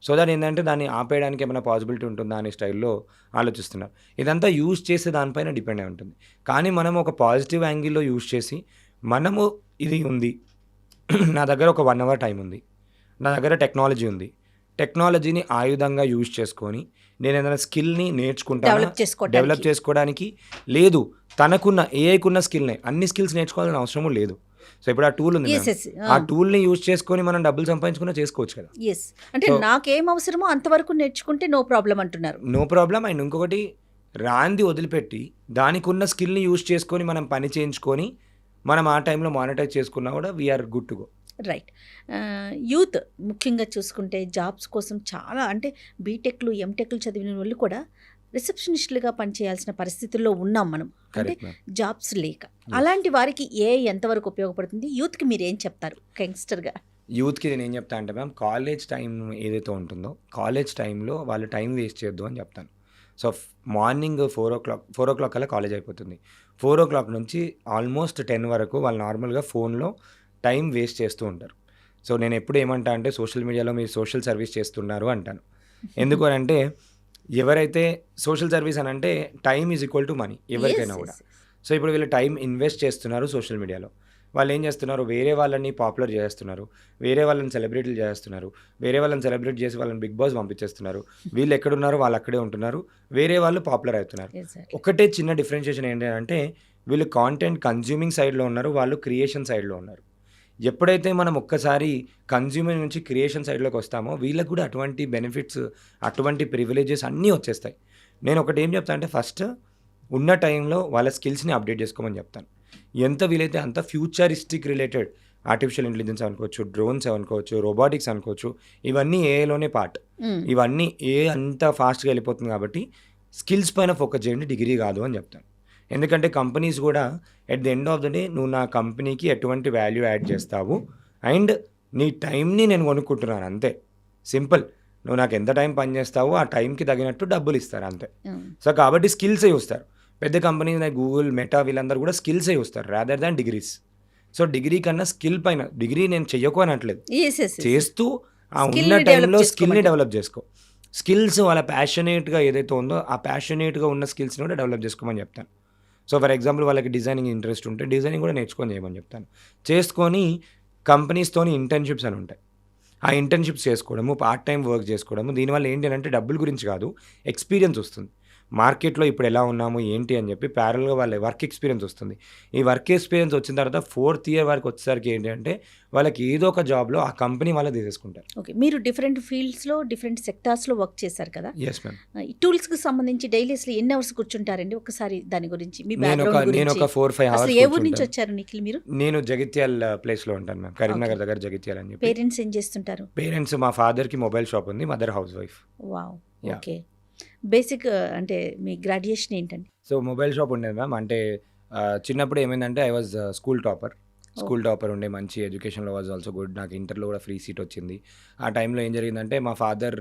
So that ఏంటంటే దాన్ని ఆపేయడానికి ఏమైనా పాసిబిలిటీ ఉంటుందా అనే స్టైల్లో ఆలోచిస్తున్నారు. ఇదంతా యూజ్ చేసే దానిపైన డిపెండ్ అయి ఉంటుంది. కానీ మనం ఒక పాజిటివ్ యాంగిల్లో యూజ్ చేసి మనము ఇది ఉంది, నా దగ్గర ఒక 1 hour టైం ఉంది, నా దగ్గర టెక్నాలజీ ఉంది, టెక్నాలజీని ఆయుధంగా యూజ్ చేసుకొని నేను ఏదైనా స్కిల్ని నేర్చుకుంటాను, డెవలప్ చేసుకోవడానికి లేదు తనకున్న ఏఐకున్న స్కిల్నే అన్ని స్కిల్స్ నేర్చుకోవాలని అవసరము లేదు. సో ఇప్పుడు ఆ టూల్ ఉంది, ఆ టూల్ని యూజ్ చేసుకొని మనం డబ్బులు సంపాదించుకున్నా చేసుకోవచ్చు కదా. అంటే నాకేం అవసరమో అంతవరకు నేర్చుకుంటే నో ప్రాబ్లం అంటున్నారు. No problem. అండ్ ఇంకొకటి రాంది వదిలిపెట్టి దానికి ఉన్న స్కిల్ని యూజ్ చేసుకొని మనం పని చేయించుకొని మనం ఆ టైంలో మానిటైజ్ చేసుకున్నా కూడా we're good to go. Right. Youth ముఖ్యంగా చూసుకుంటే జాబ్స్ కోసం చాలా అంటే బీటెక్లు ఎంటెక్లు చదివిన వాళ్ళు కూడా రిసెప్షనిస్టులుగా పనిచేయాల్సిన పరిస్థితుల్లో ఉన్నాం మనం, అంటే జాబ్స్ లేక. అలాంటి వారికి ఎంతవరకు ఉపయోగపడుతుంది? యూత్కి మీరు ఏం చెప్తారు యంగ్స్టర్గా? యూత్కి నేను ఏం చెప్తా అంటే మ్యామ్, కాలేజ్ టైం ఏదైతే ఉంటుందో కాలేజ్ టైంలో వాళ్ళు టైం వేస్ట్ చేయొద్దు అని చెప్తాను. సో మార్నింగ్ 4 o'clock కల్లా కాలేజ్ అయిపోతుంది. 4 o'clock నుంచి ఆల్మోస్ట్ 10 వరకు వాళ్ళు నార్మల్గా ఫోన్లో టైం వేస్ట్ చేస్తూ ఉంటారు. సో నేను ఎప్పుడు ఏమంటా అంటే సోషల్ మీడియాలో మీరు సోషల్ సర్వీస్ చేస్తున్నారు అంటాను. ఎందుకు అని అంటే ఎవరైతే సోషల్ సర్వీస్ అని అంటే time is equal to money ఎవరికైనా కూడా. సో ఇప్పుడు వీళ్ళు టైం ఇన్వెస్ట్ చేస్తున్నారు సోషల్ మీడియాలో. వాళ్ళు ఏం చేస్తున్నారు, వేరే వాళ్ళని పాపులర్ చేస్తున్నారు, వేరే వాళ్ళని సెలబ్రిటీలు చేస్తున్నారు, వేరే వాళ్ళని సెలబ్రేట్ చేసి వాళ్ళని బిగ్ బాస్ పంపించేస్తున్నారు. వీళ్ళు ఎక్కడున్నారో వాళ్ళు అక్కడే ఉంటున్నారు, వేరే వాళ్ళు పాపులర్ అవుతున్నారు. ఒకటే చిన్న డిఫరెన్షియేషన్ ఏంటంటే వీళ్ళు కాంటెంట్ కన్జ్యూమింగ్ సైడ్లో ఉన్నారు, వాళ్ళు క్రియేషన్ సైడ్లో ఉన్నారు. ఎప్పుడైతే మనం ఒక్కసారి కన్జ్యూమింగ్ నుంచి క్రియేషన్ సైడ్లోకి వస్తామో వీళ్ళకి కూడా అటువంటి బెనిఫిట్స్ అటువంటి ప్రివిలేజెస్ అన్నీ వచ్చేస్తాయి. నేను ఒకటి ఏం చెప్తాను అంటే ఫస్ట్ ఉన్న టైంలో వాళ్ళ స్కిల్స్ని అప్డేట్ చేసుకోమని చెప్తాను. ఎంత వీలైతే అంత ఫ్యూచరిస్టిక్ రిలేటెడ్ ఆర్టిఫిషియల్ ఇంటెలిజెన్స్ అనుకోవచ్చు, డ్రోన్స్ అనుకోవచ్చు, రోబోటిక్స్ అనుకోవచ్చు, ఇవన్నీ ఏఐలోనే పార్ట్. ఇవన్నీ అంత ఫాస్ట్గా వెళ్ళిపోతుంది కాబట్టి స్కిల్స్ పైన ఫోకస్ చేయండి, డిగ్రీ కాదు అని చెప్తాను. ఎందుకంటే కంపెనీస్ కూడా at the end of the day నువ్వు నా కంపెనీకి ఎటువంటి వాల్యూ యాడ్ చేస్తావు అండ్ నీ టైంని నేను కొనుక్కుంటున్నాను అంతే, సింపుల్. నువ్వు నాకు ఎంత టైం పని చేస్తావో ఆ టైంకి తగినట్టు డబ్బులు ఇస్తారు అంతే. సో కాబట్టి స్కిల్సే చూస్తారు. పెద్ద కంపెనీ లైక్ గూగుల్, మెటా వీళ్ళందరూ కూడా స్కిల్సే చూస్తారు rather than degrees. So degree కన్నా స్కిల్ పైన, డిగ్రీ నేను చెయ్యకు అనట్లేదు, చేస్తూ ఆ ఉన్న టైంలో స్కిల్ని డెవలప్ చేసుకో. స్కిల్స్ వాళ్ళ ప్యాషనేట్గా ఏదైతే ఉందో ఆ ప్యాషనేట్గా ఉన్న స్కిల్స్ని కూడా డెవలప్ చేసుకోమని చెప్తాను. సో ఫర్ ఎగ్జాంపుల్ వాళ్ళకి డిజైనింగ్ ఇంట్రెస్ట్ ఉంటే డిజైనింగ్ కూడా నేర్చుకొని చేయమని చెప్తాను. చేసుకొని కంపెనీస్తోని ఇంటర్న్షిప్స్ అని ఉంటాయి, ఆ ఇంటర్న్షిప్స్ చేసుకోవడము, పార్ట్ టైం వర్క్ చేసుకోవడము. దీనివల్ల ఏంటి అంటే డబ్బుల గురించి కాదు, ఎక్స్పీరియన్స్ వస్తుంది. మార్కెట్లో ఇప్పుడు ఎలా ఉన్నాము ఏంటి అని చెప్పి ప్యారల్గా వాళ్ళ వర్క్ ఎక్స్పీరియన్స్ వస్తుంది. ఈ వర్క్ ఎక్స్పీరియన్స్ వచ్చిన తర్వాత 4th year వరకు వచ్చేసరికి ఏంటి అంటే వాళ్ళకి ఏదో ఒక జాబ్లో ఆ కంపెనీ వాళ్ళే తీసేసుకుంటారు. ఓకే, మీరు డిఫరెంట్ ఫీల్డ్స్లో డిఫరెంట్ సెక్టార్స్లో వర్క్ చేశారు కదా. Yes ma'am. ఈ టూల్స్కి సంబంధించి డైలీ అసలు ఎన్ని అవర్స్ కూర్చుంటారండి? ఒకసారి దాని గురించి మీ నేను ఒక బ్యాక్గ్రౌండ్ గురించి. 4-5 hours. అసలు ఏ ఊరు నుంచి వచ్చారు నిఖిల్ మీరు? నేను జగిత్యాల ప్లేస్లో ఉంటాను మ్యామ్, కరీంనగర్ దగ్గర జగిత్యాల అని చెప్పి. పేరెంట్స్ ఏం చేస్తుంటారు? పేరెంట్స్ మా ఫాదర్కి మొబైల్ షాప్ ఉంది, mother house wife. Wow, okay. Basic అంటే మీ గ్రాడ్యుయేషన్ ఏంటండి? సో మొబైల్ షాప్ ఉండేది మ్యామ్. అంటే చిన్నప్పుడు ఏమైందంటే I was school topper. School topper ఉండే, మంచి ఎడ్యుకేషన్లో వాజ్ ఆల్సో గుడ్. నాకు ఇంటర్లో కూడా ఫ్రీ సీట్ వచ్చింది. ఆ టైంలో ఏం జరిగిందంటే మా ఫాదర్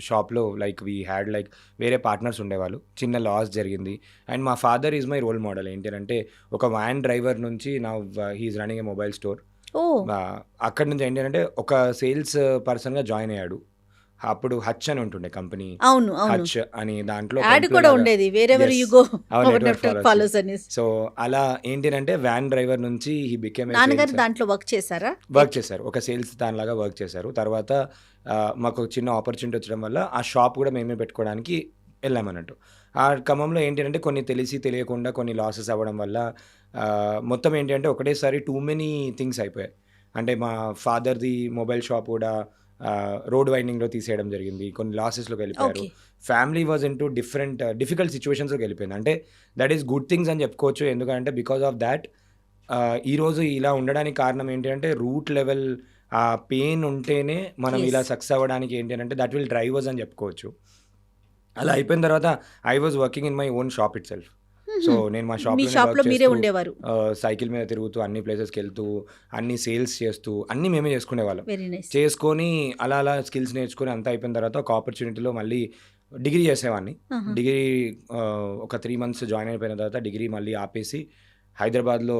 షాప్లో లైక్ వీ హ్యాడ్ లైక్ వేరే పార్ట్నర్స్ ఉండేవాళ్ళు. చిన్న లాస్ జరిగింది. అండ్ మా father is my role model. ఏంటంటే ఒక వ్యాన్ డ్రైవర్ నుంచి నా he is running a mobile store. ఓ అక్కడి నుంచి ఏంటంటే ఒక సేల్స్ పర్సన్గా జాయిన్ అయ్యాడు. అప్పుడు హచ్ అని ఉంటుండే కంపెనీ, అవును అవును హచ్ అని. దాంట్లో యాడ్ కూడా ఉండేది వేరెవర్ యు గో ఫాలోస్ అని. సో అలా ఏంటంటే వ్యాన్ డ్రైవర్ నుంచి హీ బికేమ్ నాన్నగారు దాంట్లో వర్క్ చేశారా? వర్క్ చేశారు, ఒక సేల్స్ దానిలాగా వర్క్ చేశారు. తర్వాత మాకు ఒక చిన్న ఆపర్చునిటీ వచ్చడం వల్ల ఆ షాప్ కూడా మేమే పెట్టుకోవడానికి వెళ్ళామన్నట్టు. ఆ క్రమంలో ఏంటంటే కొన్ని తెలిసి తెలియకుండా కొన్ని లాసెస్ అవ్వడం వల్ల మొత్తం ఏంటంటే ఒకటేసారి టూ మెనీ థింగ్స్ అయిపోయాయి. అంటే మా ఫాదర్ది మొబైల్ షాప్ కూడా రోడ్ వైండింగ్లో తీసేయడం జరిగింది. కొన్ని లాసెస్లోకి వెళ్ళిపోయారు. Okay. Family was into difficult సిచ్యువేషన్స్లోకి వెళ్ళిపోయింది. అంటే దట్ ఈస్ గుడ్ థింగ్స్ అని చెప్పుకోవచ్చు. ఎందుకంటే బికాస్ ఆఫ్ దాట్ ఈరోజు ఇలా ఉండడానికి కారణం ఏంటి అంటే రూట్ లెవెల్ ఆ పెయిన్ ఉంటేనే మనం Yes. ఇలా సక్సెస్ అవ్వడానికి ఏంటి అంటే దట్ విల్ డ్రైవ్ అస్ అని చెప్పుకోవచ్చు. అలా అయిపోయిన తర్వాత I was working in my own shop it self. So నేను మా మీ షాప్ లో మీరే ఉండేవారు. సైకిల్ మీద తిరుగుతూ అన్ని ప్లేసెస్కి వెళ్తూ అన్ని సేల్స్ చేస్తూ అన్నీ మేమే చేసుకునేవాళ్ళం. Very nice. చేసుకొని అలా స్కిల్స్ నేర్చుకొని అంతా అయిపోయిన తర్వాత ఒక ఆపర్చునిటీలో మళ్ళీ డిగ్రీ చేసేవాడిని. డిగ్రీ ఒక 3 months జాయిన్ అయిపోయిన తర్వాత డిగ్రీ మళ్ళీ ఆపేసి హైదరాబాద్లో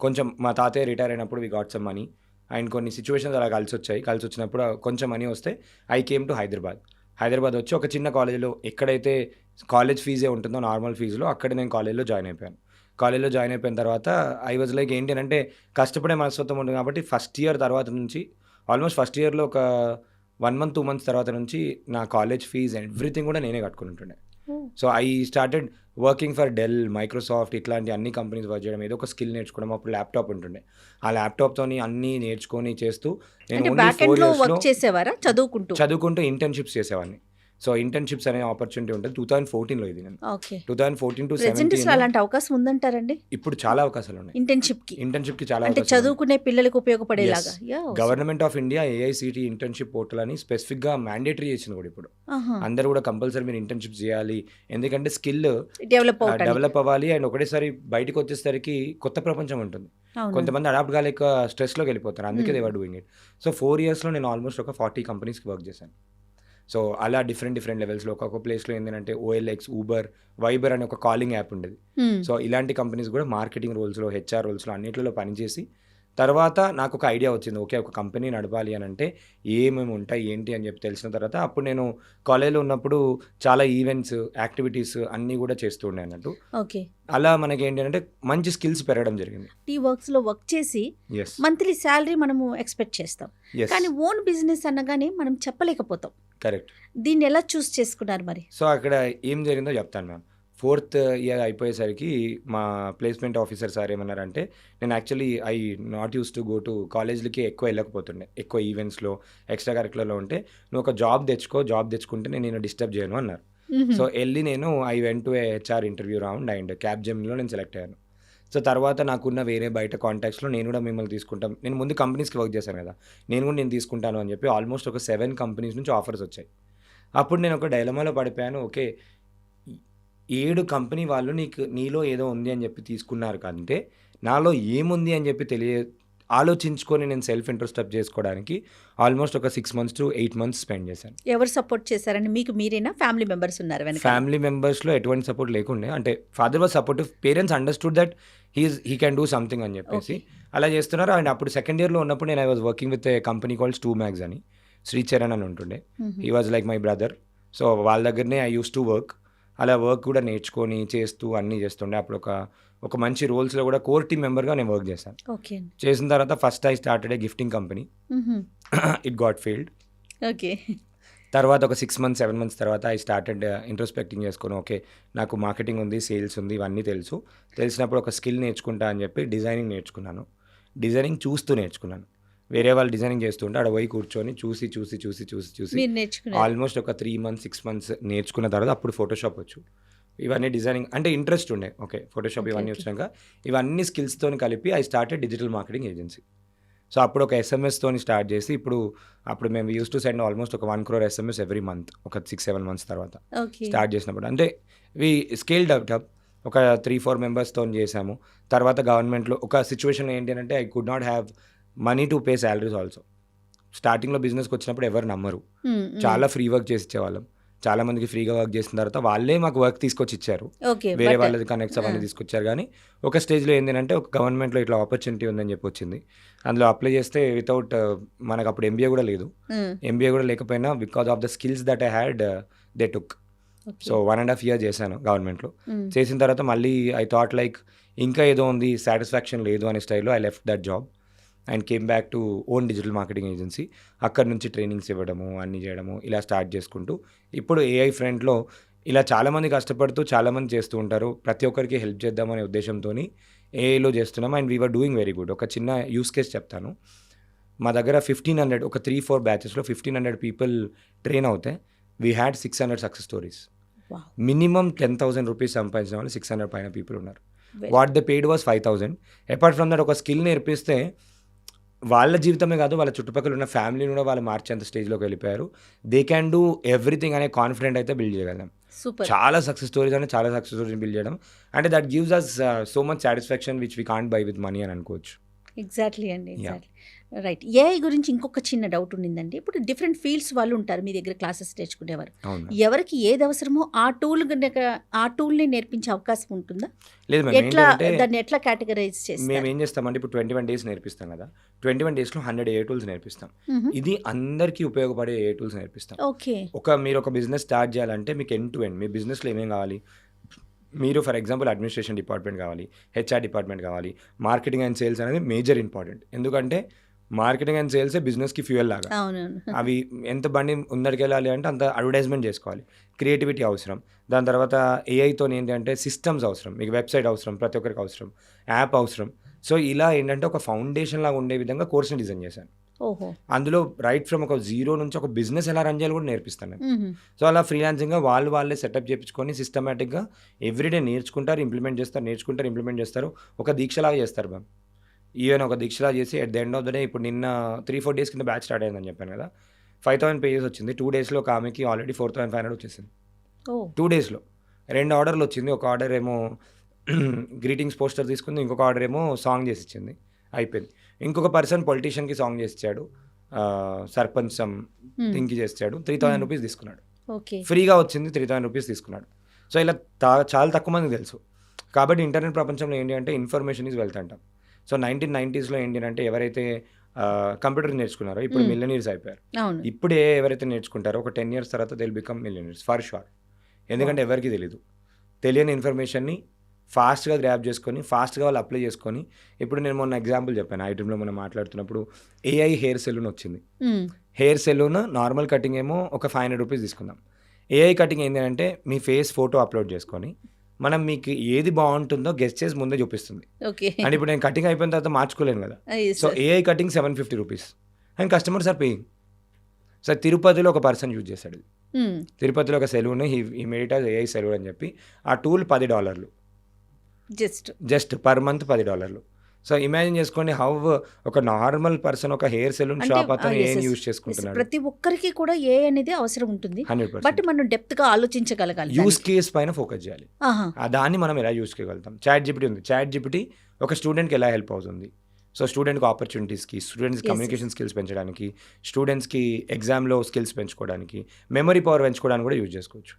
కొంచెం మా తాతయ్య రిటైర్ అయినప్పుడు we got some money and కొన్ని సిచ్యువేషన్స్ అలా కలిసి వచ్చినప్పుడు కొంచెం మనీ వస్తే ఐ కేమ్ టు హైదరాబాద్ వచ్చి ఒక చిన్న కాలేజీలో ఎక్కడైతే కాలేజ్ ఫీజే ఉంటుందో నార్మల్ ఫీజులో అక్కడ నేను కాలేజ్లో జాయిన్ అయిపోయిన తర్వాత ఐ వాజ్ లైక్ ఏంటి అంటే కష్టపడే మనస్తత్వం ఉంటుంది కాబట్టి ఫస్ట్ ఇయర్ తర్వాత నుంచి ఆల్మోస్ట్ ఫస్ట్ ఇయర్లో ఒక 1 month 2 months తర్వాత నుంచి నా కాలేజ్ ఫీజ్ ఎవ్రీథింగ్ కూడా నేనే కట్టుకుని ఉంటుండే. So I started working for Dell, Microsoft ఇట్లాంటి అన్ని కంపెనీస్ వర్క్ చేయడం, ఏదో ఒక స్కిల్ నేర్చుకోవడం. అప్పుడు ల్యాప్టాప్ ఉంటుండే, ఆ ల్యాప్టాప్తోని అన్నీ నేర్చుకొని చేస్తూ నేను అంటే ఓన్లీ బ్యాక్ 4 ఎండ్ లో yearsలో వర్క్ చేసేవారా చదువుకుంటూ ఇంటర్న్షిప్స్ చేసేవాడిని. సో ఇంటర్న్షిప్స్ అనే ఆపర్చునిటీ ఉంటుంది 2014లో. ఇది నేను ఓకే. 2014 to ప్రెజెంట్ 17 అలాంటి అవకాశం ఉందంటారండి ఇప్పుడు చాలా అవకాశాలు ఉన్నాయి. ఇంటర్న్షిప్ కి చాలా అంటే అవకాశాలు ఉన్నాయి. చదువుకునే పిల్లలకు ఉపయోగపడేలాగా. Government of India AICTE internship portal అని స్పెసిఫిక్గా మ్యాండేటరీ చేసింది కూడా ఇప్పుడు. అందరూ కూడా కంపల్సరీ మీరు ఇంటర్న్షిప్ చేయాలి, ఎందుకంటే స్కిల్ డెవలప్ అవ్వాలి. అండ్ ఒకటేసారి బయటకు వచ్చేసరికి కొత్త ప్రపంచం ఉంటుంది. కొంతమంది అడాప్ట్ కాలేక స్ట్రెస్లోకి వెళ్ళిపోతారు, అందుకే they were doing it. So 4 yearsలో నేను ఆల్మోస్ట్ ఒక 40 కంపెనీస్కి వర్క్ చేశాను. సో అలా డిఫరెంట్ లెవెల్స్లో ఒక్కొక్క ప్లేస్లో ఏంటంటే OLX, ఊబర్, వైబర్ అనే ఒక కాలింగ్ యాప్ ఉండేది. సో ఇలాంటి కంపెనీస్ కూడా మార్కెటింగ్ రోల్స్లో, HR రోల్స్లో అన్నింటిలో పనిచేసి తర్వాత నాకు ఒక ఐడియా వచ్చింది. ఓకే, ఒక కంపెనీ నడపాలి అని అంటే ఏమేమి ఉంటాయి ఏంటి అని చెప్పి తెలిసిన తర్వాత అప్పుడు నేను కాలేజ్లో ఉన్నప్పుడు చాలా ఈవెంట్స్, యాక్టివిటీస్ అన్నీ కూడా చేస్తూ ఉండే అన్నట్టు. ఓకే. అలా మనకి ఏంటి అంటే మంచి స్కిల్స్ పెరగడం జరిగింది. టీ వర్క్స్ లో వర్క్ చేసి మంత్లీ శాలరీ మనము ఎక్స్పెక్ట్ చేస్తాం, కానీ ఓన్ బిజినెస్ అనగానే మనం చెప్పలేకపోతాం. కరెక్ట్. దీన్ని ఎలా చూస్ చేసుకున్నారు మరి? సో అక్కడ ఏం జరిగిందో చెప్తాను మ్యామ్. 4th year అయిపోయేసరికి మా ప్లేస్మెంట్ ఆఫీసర్ సార్ ఏమన్నారంటే, నేను actually I not use to go to కాలేజ్లకి ఎక్కువ వెళ్ళకపోతుండే, ఎక్కువ ఈవెంట్స్లో ఎక్స్ట్రా కరికులర్లో ఉంటే నువ్వు ఒక జాబ్ తెచ్చుకుంటే నేను డిస్టర్బ్ చేయను అన్నారు. సో వెళ్ళి నేను I went to HR interview round and క్యాప్జెమినీలో నేను సెలెక్ట్ అయ్యాను. సో తర్వాత నాకున్న వేరే బయట కాంటాక్ట్స్లో నేను కూడా మిమ్మల్ని తీసుకుంటాం, నేను ముందు కంపెనీస్కి వర్క్ చేశాను కదా, నేను తీసుకుంటాను అని చెప్పి ఆల్మోస్ట్ ఒక 7 కంపెనీస్ నుంచి ఆఫర్స్ వచ్చాయి. అప్పుడు నేను ఒక డైలమాలో పడిపోయాను. ఓకే, 7 కంపెనీ వాళ్ళు నీలో ఏదో ఉంది అని చెప్పి తీసుకున్నారు కంటే నాలో ఏముంది అని చెప్పి ఆలోచించుకొని నేను సెల్ఫ్ ఇంట్రోస్పెక్ట్ చేసుకోవడానికి ఆల్మోస్ట్ ఒక 6 months to 8 months స్పెండ్ చేశాను. ఎవరు సపోర్ట్ చేశారండి మీకు? మీరేనా, ఫ్యామిలీ మెంబర్స్ ఉన్నారు వెనక? ఫ్యామిలీ మెంబర్స్లో ఎటువంటి సపోర్ట్ లేకుండే, అంటే father was supportive, parents understood that he can do something అని చెప్పేసి అలా చేస్తున్నారు. అండ్ అప్పుడు 2nd yearలో ఉన్నప్పుడు నేను I was working with a company called Stu Mags అని, శ్రీచరణ్ అని ఉంటుండే. He was like my brother. So వాళ్ళ దగ్గరనే ఐ యూస్ టు వర్క్. అలా వర్క్ కూడా నేర్చుకొని చేస్తూ అన్నీ చేస్తుండే. అప్పుడు ఒక మంచి రోల్స్లో కూడా కోర్ టీమ్ మెంబర్గా నేను వర్క్ చేశాను. చేసిన తర్వాత first I started a gifting company. It got failed. Okay. తర్వాత ఒక 6 months 7 months తర్వాత ఐ స్టార్టెడ్ ఇంట్రోస్పెక్టింగ్ చేసుకొని, ఓకే నాకు మార్కెటింగ్ ఉంది, సేల్స్ ఉంది, ఇవన్నీ తెలిసినప్పుడు ఒక స్కిల్ నేర్చుకుంటా అని చెప్పి డిజైనింగ్ నేర్చుకున్నాను. డిజైనింగ్ చూస్తూ నేర్చుకున్నాను. వేరే వాళ్ళు డిజైనింగ్ చేస్తుంటే అక్కడ పోయి కూర్చొని చూసి ఆల్మోస్ట్ ఒక 3 months 6 months నేర్చుకున్న తర్వాత అప్పుడు ఫోటోషాప్ వచ్చు. ఇవన్నీ డిజైనింగ్ అంటే ఇంట్రెస్ట్ ఉండే. ఓకే, ఫోటోషాప్ ఇవన్నీ వచ్చినాక ఇవన్నీ స్కిల్స్తో కలిపి I started digital marketing agency. So అప్పుడు ఒక SMS స్టార్ట్ చేసి అప్పుడు మేము యూస్ టు సెండ్ ఆల్మోస్ట్ ఒక 1 crore SMS ఎవ్రీ మంత్, ఒక 6-7 months తర్వాత స్టార్ట్ చేసినప్పుడు. అంటే వి స్కేల్డ్ అప్. ఒక 3-4 మెంబర్స్తో చేసాము. తర్వాత గవర్నమెంట్లో ఒక సిచ్యువేషన్ ఏంటి అంటే I could not have money to pay salaries also. స్టార్టింగ్లో బిజినెస్కి వచ్చినప్పుడు ఎవరు నమ్మరు, చాలా ఫ్రీ వర్క్ చేసి ఇచ్చేవాళ్ళం. చాలా మందికి ఫ్రీగా వర్క్ చేసిన తర్వాత వాళ్ళే మాకు వర్క్ తీసుకొచ్చి ఇచ్చారు, వేరే వాళ్ళది కనెక్ట్స్ అవన్నీ తీసుకొచ్చారు. కానీ ఒక స్టేజ్లో ఏంటంటే ఒక గవర్నమెంట్లో ఇట్లా ఆపర్చునిటీ ఉందని చెప్పి వచ్చింది. అందులో అప్లై చేస్తే వితౌట్ మనకు అప్పుడు ఎంబీఏ కూడా లేదు. ఎంబీఏ కూడా లేకపోయినా because of the skills that I had they took. So 1.5 years చేశాను గవర్నమెంట్లో. చేసిన తర్వాత మళ్ళీ ఐ థాట్ లైక్ ఇంకా ఏదో ఉంది, సాటిస్ఫాక్షన్ లేదు అనే స్టైల్లో I left that job and came back to own digital marketing agency. అక్కడ నుంచి ట్రైనింగ్స్ ఇవ్వడము, అన్నీ చేయడము, ఇలా స్టార్ట్ చేసుకుంటూ ఇప్పుడు ఏఐ ఫ్రంట్లో ఇలా చాలామంది కష్టపడుతూ చాలామంది చేస్తూ ఉంటారు. ప్రతి ఒక్కరికి హెల్ప్ చేద్దామనే ఉద్దేశంతో ఏఐలో చేస్తున్నాం and we're doing very good. ఒక చిన్న యూస్ కేస్ చెప్తాను. మా దగ్గర 1500 ఒక 3-4 బ్యాచెస్లో 1500 పీపుల్ ట్రైన్ అవుతే we had 600 success stories. Minimum 10,000 rupees సంపాదించిన వాళ్ళు 600 పైన పీపుల్ ఉన్నారు. What they paid was 5,000. Apart from that ఒక స్కిల్ నేర్పిస్తే వాళ్ళ జీవితమే కాదు, వాళ్ళ చుట్టుపక్కల ఉన్న ఫ్యామిలీని కూడా వాళ్ళు మార్చేంత స్టేజ్లోకి వెళ్ళిపోయారు. దే క్యాన్ డూ ఎవ్రీథింగ్ అనే కాన్ఫిడెంట్ అయితే బిల్డ్ చేయగలం. చాలా సక్సెస్ స్టోరీస్ అంటే చాలా సక్సెస్ స్టోరీస్ బిల్డ్ చేయడం అంటే that gives us so much satisfaction which we can't buy with money అని అనుకోవచ్చు. ఎగ్జాక్ట్లీ అండి, ఎగ్జాక్ట్లీ రైట్. ఏఐ గురించి ఇంకొక చిన్న డౌట్ ఉండిందండి. ఇప్పుడు డిఫరెంట్ ఫీల్డ్స్ వాళ్ళు ఉంటారు, మీ దగ్గర క్లాసెస్ నేర్చుకునేవారు. ఎవరికి ఏది అవసరమో ఆ టూల్ని నేర్పించే అవకాశం ఉంటుందా? లేదు, ఎట్లా దాన్ని ఎట్లా కేటగరైజ్ చేస్తాం? మేము ఏం చేస్తామంటే ఇప్పుడు 21 days నేర్పిస్తాం కదా, 21 daysలో 100 AI టూల్స్ నేర్పిస్తాం. ఇది అందరికీ ఉపయోగపడే AI టూల్స్ నేర్పిస్తాం. ఓకే. మీరు ఒక బిజినెస్ స్టార్ట్ చేయాలంటే మీకు ఎండ్ టు ఎండ్ మీ బిజినెస్లో ఏమేం కావాలి, మీరు ఫర్ ఎగ్జాంపుల్ అడ్మినిస్ట్రేషన్ డిపార్ట్మెంట్ కావాలి, హెచ్ఆర్ డిపార్ట్మెంట్ కావాలి, మార్కెటింగ్ అండ్ సేల్స్ అనేది మేజర్ ఇంపార్టెంట్. ఎందుకంటే మార్కెటింగ్ అండ్ సేల్సే బిజినెస్కి ఫ్యూయల్ లాగా. అవి ఎంత బండి ముందరికెళ్ళాలి అంటే అంత అడ్వర్టైజ్మెంట్ చేసుకోవాలి, క్రియేటివిటీ అవసరం. దాని తర్వాత ఏఐతో ఏంటంటే సిస్టమ్స్ అవసరం, మీకు వెబ్సైట్ అవసరం, ప్రతి ఒక్కరికి అవసరం, యాప్ అవసరం. సో ఇలా ఏంటంటే ఒక ఫౌండేషన్ లాగా ఉండే విధంగా కోర్స్ని డిజైన్ చేశాను. అందులో రైట్ ఫ్రమ్ ఒక జీరో నుంచి ఒక బిజినెస్ ఎలా రన్ చేయాలి కూడా నేర్పిస్తాను. సో అలా ఫ్రీలాన్సింగ్గా వాళ్ళే సెటప్ చేయించుకొని సిస్టమేటిక్గా ఎవ్రీడే నేర్చుకుంటారు, ఇంప్లిమెంట్ ఇంప్లిమెంట్ చేస్తారు. ఒక దీక్షలాగా చేస్తారు మ్యామ్. ఈవెన్ ఒక దీక్షలా చేసి at the end of the day ఇప్పుడు నిన్న 3-4 days కింద బ్యాచ్ స్టార్ట్ అయిందని చెప్పాను కదా, 5,000 పేజెస్ వచ్చింది. 2 daysలో ఒక ఆమెకి ఆల్రెడీ 4,500 వచ్చేసింది. 2 daysలో 2 ఆర్డర్లు వచ్చింది. ఒక ఆర్డర్ ఏమో గ్రీటింగ్స్ పోస్టర్ తీసుకుంది, ఇంకొక ఆర్డర్ ఏమో సాంగ్ చేసి ఇచ్చింది, అయిపోయింది. ఇంకొక పర్సన్ పొలిటీషియన్కి సాంగ్ చేసి ఇచ్చాడు, సర్పంచ్ థింక్ చేసాడు, 3,000 రూపీస్ తీసుకున్నాడు. ఫ్రీగా వచ్చింది, 3,000 రూపీస్ తీసుకున్నాడు. సో ఇలా చాలా తక్కువ మందికి తెలుసు. కాబట్టి ఇంటర్నెట్ ప్రపంచంలో ఏంటి అంటే ఇన్ఫర్మేషన్ ఈజ్ వెల్త్ అంటాం. సో 1990sలో ఏంటి అంటే ఎవరైతే కంప్యూటర్ నేర్చుకున్నారో ఇప్పుడు మిలియనీర్స్ అయిపోయారు. ఇప్పుడే ఎవరైతే నేర్చుకుంటారో ఒక 10 years తర్వాత they will become millionaires for sure. ఎందుకంటే ఎవరికి తెలియని ఇన్ఫర్మేషన్ని ఫాస్ట్గా గ్రాప్ చేసుకొని ఫాస్ట్గా వాళ్ళు అప్లై చేసుకొని. ఇప్పుడు నేను మొన్న ఎగ్జాంపుల్ చెప్పాను, ఐటెంలో మనం మాట్లాడుతున్నప్పుడు ఏఐ హెయిర్ సెలూన్ వచ్చింది. హెయిర్ సెలూన్ నార్మల్ కటింగ్ ఏమో ఒక 500 రూపీస్ తీసుకుందాం. ఏఐ కటింగ్ ఏంటి అంటే మీ ఫేస్ ఫోటో అప్లోడ్ చేసుకొని మనం మీకు ఏది బాగుంటుందో గెస్ట్ చేసి ముందే చూపిస్తుంది. అండ్ ఇప్పుడు నేను కటింగ్ అయిపోయిన తర్వాత మార్చుకోలేను కదా. So AI cutting 750 rupees and customers are paying. So తిరుపతిలో ఒక పర్సన్ యూజ్ చేశాడు. తిరుపతిలో ఒక సెలూన్ ఈ మేడ్ యాజ్ ఏఐ సెలూన్ అని చెప్పి ఆ tool $10 just per month $10. So imagine చేసుకోండి హౌ ఒక నార్మల్ పర్సన్ ఒక హెయిర్ సెలూన్ షాప్ అతను ఏం యూజ్ చేసుకుంటున్నాడు. ప్రతి ఒక్కరికి కూడా ఏ అనేది అవసరం ఉంటుంది, 100%. బట్ మనం డెప్త్ గా ఆలోచించగలగాలి, యూస్ కేస్ పైన ఫోకస్ చేయాలి. దాన్ని మనం ఎలా యూస్ చేయగలుగుతాం. చాట్ జీపీటీ ఉంది, చాట్ జీపీటీ ఒక స్టూడెంట్కి ఎలా హెల్ప్ అవుతుంది. సో స్టూడెంట్కి ఆపర్చునిటీస్కి, స్టూడెంట్స్ కమ్యూనికేషన్ స్కిల్స్ పెంచడానికి, స్టూడెంట్స్కి ఎగ్జామ్లో స్కిల్స్ పెంచుకోవడానికి, మెమరీ పవర్ పెంచుకోవడానికి కూడా యూజ్ చేసుకోవచ్చు.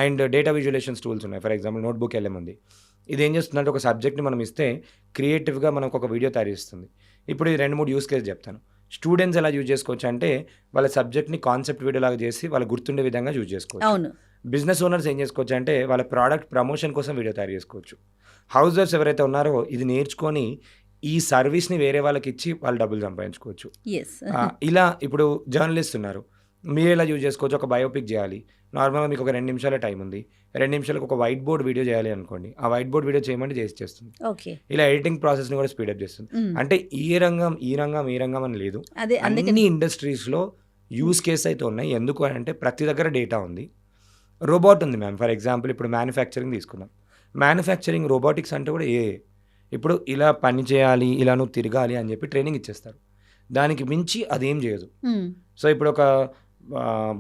అండ్ డేటా విజువలేషన్స్ టూల్స్ ఉన్నాయి. ఫర్ ఎగ్జాంపుల్ నోట్బుక్ LM ఉంది. ఇది ఏం చేస్తుందంటే ఒక సబ్జెక్ట్ని మనం ఇస్తే క్రియేటివ్గా మనకు ఒక వీడియో తయారు చేస్తుంది. ఇప్పుడు ఇది 2-3 యూస్ కేసు చెప్తాను. స్టూడెంట్స్ ఎలా యూజ్ చేసుకోవచ్చు అంటే వాళ్ళ సబ్జెక్ట్ని కాన్సెప్ట్ వీడియో లాగా చేసి వాళ్ళ గుర్తుండే విధంగా యూజ్ చేసుకోవచ్చు. బిజినెస్ ఓనర్స్ ఏం చేసుకోవచ్చు అంటే వాళ్ళ ప్రోడక్ట్ ప్రమోషన్ కోసం వీడియో తయారు చేసుకోవచ్చు. హౌస్ వైఫ్స్ ఎవరైతే ఉన్నారో ఇది నేర్చుకొని ఈ సర్వీస్ని వేరే వాళ్ళకి ఇచ్చి వాళ్ళు డబ్బులు సంపాదించుకోవచ్చు. ఇలా ఇప్పుడు జర్నలిస్ట్ ఉన్నారు, మీరు ఎలా యూజ్ చేసుకోవచ్చు. ఒక బయోపిక్ చేయాలి, నార్మల్గా మీకు ఒక 2 నిమిషాల టైం ఉంది, 2 నిమిషాలకు ఒక వైట్ బోర్డ్ వీడియో చేయాలి అనుకోండి, ఆ వైట్ బోర్డ్ వీడియో చేయమంటే చేస్తుంది. ఇలా ఎడిటింగ్ ప్రాసెస్ని కూడా స్పీడప్ చేస్తుంది. అంటే ఈ రంగం అని లేదు, అన్ని ఇండస్ట్రీస్లో యూస్ కేస్ అయితే ఉన్నాయి. ఎందుకు అంటే ప్రతి దగ్గర డేటా ఉంది. రోబోట్ ఉంది మ్యామ్. ఫర్ ఎగ్జాంపుల్ ఇప్పుడు మ్యానుఫ్యాక్చరింగ్ తీసుకుందాం. మ్యానుఫ్యాక్చరింగ్ రోబోటిక్స్ అంటే కూడా ఇప్పుడు ఇలా పని చేయాలి, ఇలా నువ్వు తిరగాలి అని చెప్పి ట్రైనింగ్ ఇచ్చేస్తారు. దానికి మించి అదేం చేయదు. సో ఇప్పుడు ఒక